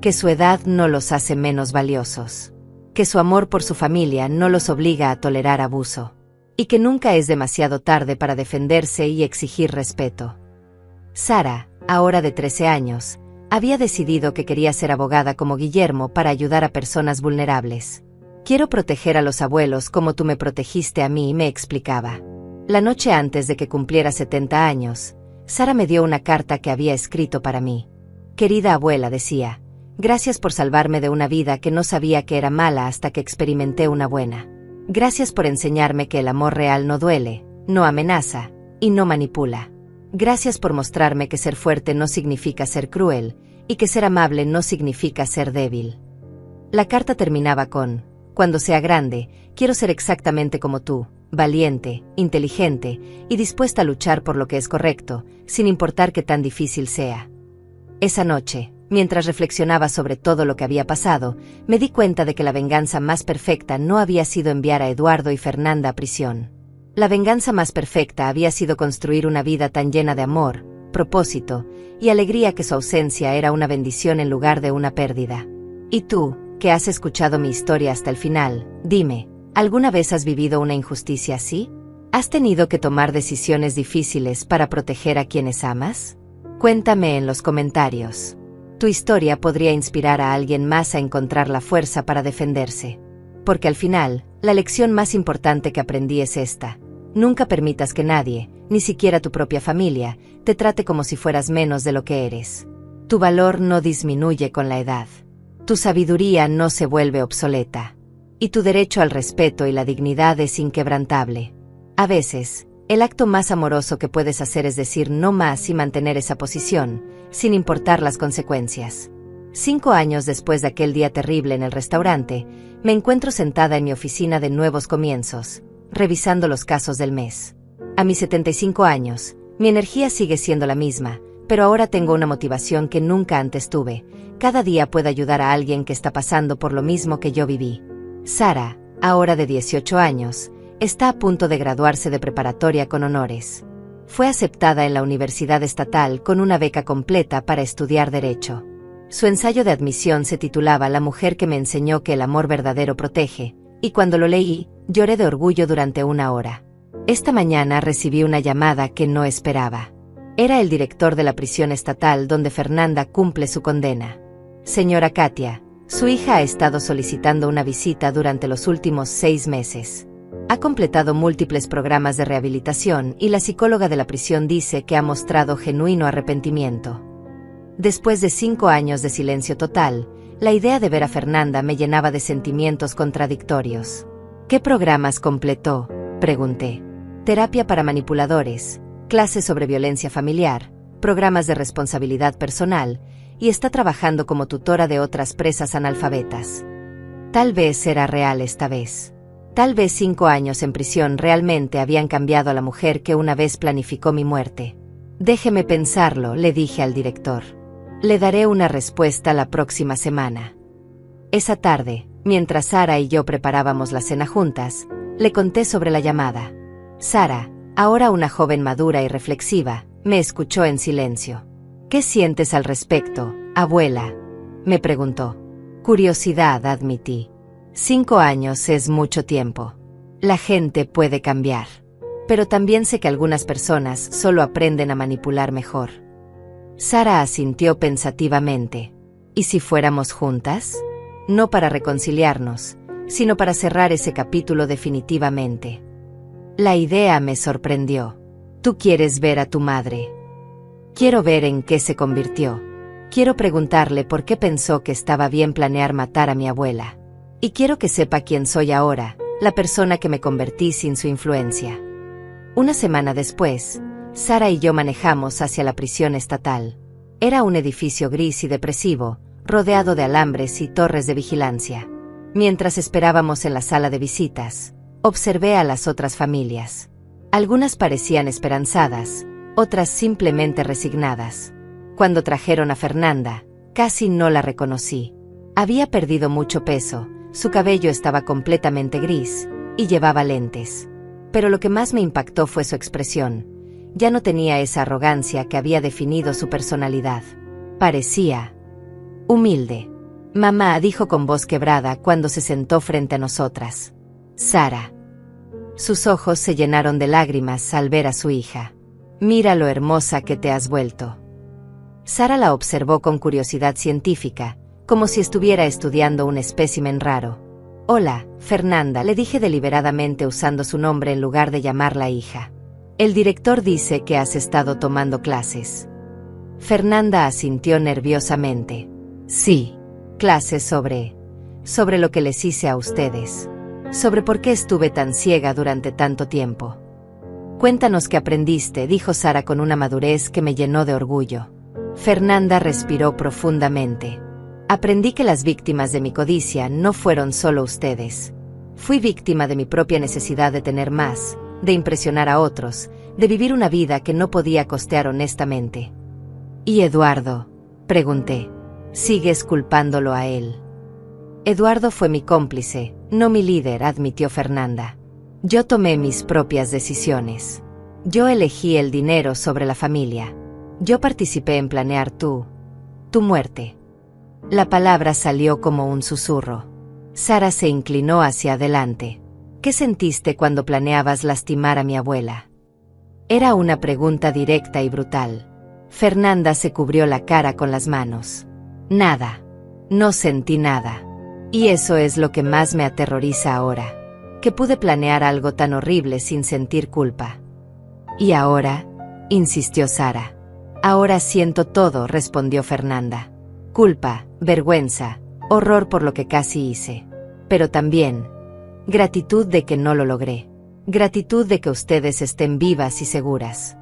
Que su edad no los hace menos valiosos. Que su amor por su familia no los obliga a tolerar abuso. Y que nunca es demasiado tarde para defenderse y exigir respeto. Sara, ahora de 13 años, había decidido que quería ser abogada como Guillermo para ayudar a personas vulnerables. Quiero proteger a los abuelos como tú me protegiste a mí, me explicaba. La noche antes de que cumpliera 70 años, Sara me dio una carta que había escrito para mí. Querida abuela, decía, gracias por salvarme de una vida que no sabía que era mala hasta que experimenté una buena. Gracias por enseñarme que el amor real no duele, no amenaza y no manipula. Gracias por mostrarme que ser fuerte no significa ser cruel y que ser amable no significa ser débil. La carta terminaba con: cuando sea grande, quiero ser exactamente como tú, valiente, inteligente y dispuesta a luchar por lo que es correcto, sin importar qué tan difícil sea. Esa noche, mientras reflexionaba sobre todo lo que había pasado, me di cuenta de que la venganza más perfecta no había sido enviar a Eduardo y Fernanda a prisión. La venganza más perfecta había sido construir una vida tan llena de amor, propósito y alegría que su ausencia era una bendición en lugar de una pérdida. Y tú, que has escuchado mi historia hasta el final, dime, ¿alguna vez has vivido una injusticia así? ¿Has tenido que tomar decisiones difíciles para proteger a quienes amas? Cuéntame en los comentarios. Tu historia podría inspirar a alguien más a encontrar la fuerza para defenderse. Porque al final, la lección más importante que aprendí es esta: nunca permitas que nadie, ni siquiera tu propia familia, te trate como si fueras menos de lo que eres. Tu valor no disminuye con la edad. Tu sabiduría no se vuelve obsoleta. Y tu derecho al respeto y la dignidad es inquebrantable. A veces, el acto más amoroso que puedes hacer es decir no más y mantener esa posición, sin importar las consecuencias. 5 años después de aquel día terrible en el restaurante, me encuentro sentada en mi oficina de Nuevos Comienzos, revisando los casos del mes. A mis 75 años, mi energía sigue siendo la misma, pero ahora tengo una motivación que nunca antes tuve. Cada día puedo ayudar a alguien que está pasando por lo mismo que yo viví. Sara, ahora de 18 años, está a punto de graduarse de preparatoria con honores. Fue aceptada en la Universidad Estatal con una beca completa para estudiar Derecho. Su ensayo de admisión se titulaba La mujer que me enseñó que el amor verdadero protege, y cuando lo leí, lloré de orgullo durante 1 hora. Esta mañana recibí una llamada que no esperaba. Era el director de la prisión estatal donde Fernanda cumple su condena. Señora Katia, su hija ha estado solicitando una visita durante los últimos 6 meses. Ha completado múltiples programas de rehabilitación y la psicóloga de la prisión dice que ha mostrado genuino arrepentimiento. Después de 5 años de silencio total, la idea de ver a Fernanda me llenaba de sentimientos contradictorios. ¿Qué programas completó?, pregunté. Terapia para manipuladores, clases sobre violencia familiar, programas de responsabilidad personal, y está trabajando como tutora de otras presas analfabetas. Tal vez era real esta vez. Tal vez 5 años en prisión realmente habían cambiado a la mujer que una vez planificó mi muerte. Déjeme pensarlo, le dije al director. Le daré una respuesta la próxima semana. Esa tarde, mientras Sara y yo preparábamos la cena juntas, le conté sobre la llamada. Sara, ahora una joven madura y reflexiva, me escuchó en silencio. ¿Qué sientes al respecto, abuela?, me preguntó. Curiosidad, admití. 5 años es mucho tiempo. La gente puede cambiar. Pero también sé que algunas personas solo aprenden a manipular mejor. Sara asintió pensativamente. ¿Y si fuéramos juntas? No para reconciliarnos, sino para cerrar ese capítulo definitivamente. La idea me sorprendió. ¿Tú quieres ver a tu madre? Quiero ver en qué se convirtió. Quiero preguntarle por qué pensó que estaba bien planear matar a mi abuela. Y quiero que sepa quién soy ahora, la persona que me convertí sin su influencia. Una semana después, Sara y yo manejamos hacia la prisión estatal. Era un edificio gris y depresivo, rodeado de alambres y torres de vigilancia. Mientras esperábamos en la sala de visitas, observé a las otras familias. Algunas parecían esperanzadas, otras simplemente resignadas. Cuando trajeron a Fernanda, casi no la reconocí. Había perdido mucho peso, su cabello estaba completamente gris, y llevaba lentes. Pero lo que más me impactó fue su expresión. Ya no tenía esa arrogancia que había definido su personalidad. Parecía humilde. Mamá, dijo con voz quebrada cuando se sentó frente a nosotras. Sara. Sus ojos se llenaron de lágrimas al ver a su hija. Mira lo hermosa que te has vuelto. Sara la observó con curiosidad científica, como si estuviera estudiando un espécimen raro. Hola, Fernanda, le dije deliberadamente usando su nombre en lugar de llamarla hija. El director dice que has estado tomando clases. Fernanda asintió nerviosamente. Sí, clases sobre lo que les hice a ustedes. Sobre por qué estuve tan ciega durante tanto tiempo. Cuéntanos qué aprendiste, dijo Sara con una madurez que me llenó de orgullo. Fernanda respiró profundamente. Aprendí que las víctimas de mi codicia no fueron solo ustedes. Fui víctima de mi propia necesidad de tener más, de impresionar a otros, de vivir una vida que no podía costear honestamente. ¿Y Eduardo?, pregunté. ¿Sigues culpándolo a él? Eduardo fue mi cómplice, no mi líder, admitió Fernanda. Yo tomé mis propias decisiones. Yo elegí el dinero sobre la familia. Yo participé en planear tu muerte. La palabra salió como un susurro. Sara se inclinó hacia adelante. ¿Qué sentiste cuando planeabas lastimar a mi abuela? Era una pregunta directa y brutal. Fernanda se cubrió la cara con las manos. Nada. No sentí nada. Y eso es lo que más me aterroriza ahora. Que pude planear algo tan horrible sin sentir culpa. ¿Y ahora?, insistió Sara. Ahora siento todo, respondió Fernanda. Culpa, vergüenza, horror por lo que casi hice. Pero también gratitud de que no lo logré. Gratitud de que ustedes estén vivas y seguras.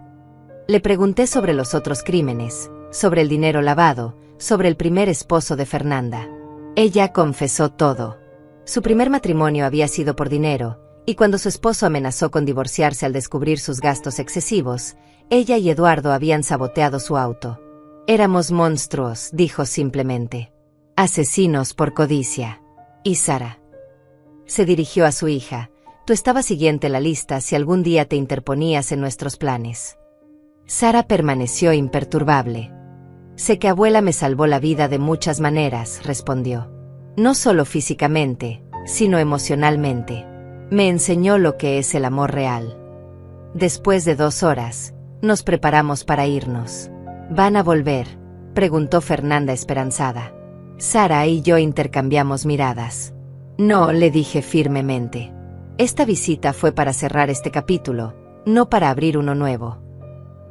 Le pregunté sobre los otros crímenes, sobre el dinero lavado, sobre el primer esposo de Fernanda. Ella confesó todo. Su primer matrimonio había sido por dinero, y cuando su esposo amenazó con divorciarse al descubrir sus gastos excesivos, ella y Eduardo habían saboteado su auto. Éramos monstruos, dijo simplemente. Asesinos por codicia. ¿Y Sara? Se dirigió a su hija. Tú estabas siguiente la lista si algún día te interponías en nuestros planes. Sara permaneció imperturbable. Sé que abuela me salvó la vida de muchas maneras, respondió. No solo físicamente, sino emocionalmente. Me enseñó lo que es el amor real. Después de 2 horas, nos preparamos para irnos. ¿Van a volver?, preguntó Fernanda esperanzada. Sara y yo intercambiamos miradas. No, le dije firmemente. Esta visita fue para cerrar este capítulo, no para abrir uno nuevo.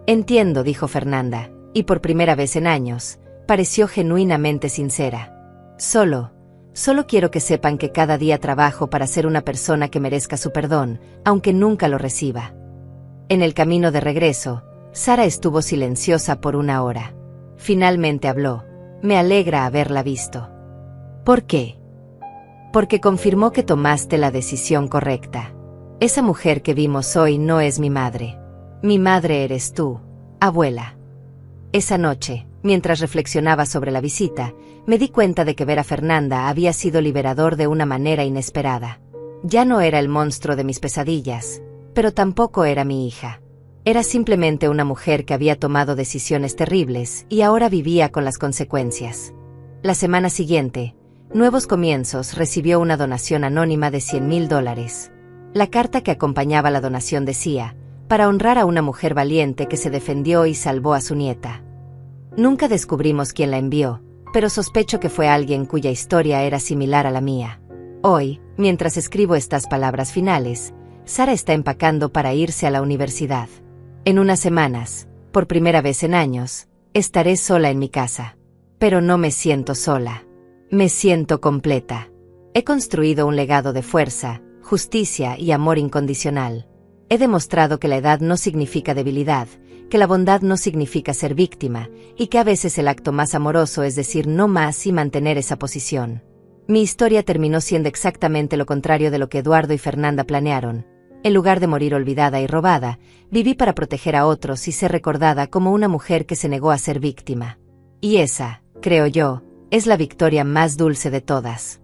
Entiendo, dijo Fernanda, y por primera vez en años, pareció genuinamente sincera. Solo quiero que sepan que cada día trabajo para ser una persona que merezca su perdón, aunque nunca lo reciba. En el camino de regreso, Sara estuvo silenciosa por 1 hora. Finalmente habló. Me alegra haberla visto. ¿Por qué? Porque confirmó que tomaste la decisión correcta. Esa mujer que vimos hoy no es mi madre. Mi madre eres tú, abuela. Esa noche, mientras reflexionaba sobre la visita, me di cuenta de que ver a Fernanda había sido liberador de una manera inesperada. Ya no era el monstruo de mis pesadillas, pero tampoco era mi hija. Era simplemente una mujer que había tomado decisiones terribles y ahora vivía con las consecuencias. La semana siguiente, Nuevos Comienzos recibió una donación anónima de $100,000. La carta que acompañaba la donación decía, para honrar a una mujer valiente que se defendió y salvó a su nieta. Nunca descubrimos quién la envió, pero sospecho que fue alguien cuya historia era similar a la mía. Hoy, mientras escribo estas palabras finales, Sara está empacando para irse a la universidad. En unas semanas, por primera vez en años, estaré sola en mi casa. Pero no me siento sola. Me siento completa. He construido un legado de fuerza, justicia y amor incondicional. He demostrado que la edad no significa debilidad, que la bondad no significa ser víctima, y que a veces el acto más amoroso es decir no más y mantener esa posición. Mi historia terminó siendo exactamente lo contrario de lo que Eduardo y Fernanda planearon, En lugar de morir olvidada y robada, viví para proteger a otros y ser recordada como una mujer que se negó a ser víctima. Y esa, creo yo, es la victoria más dulce de todas.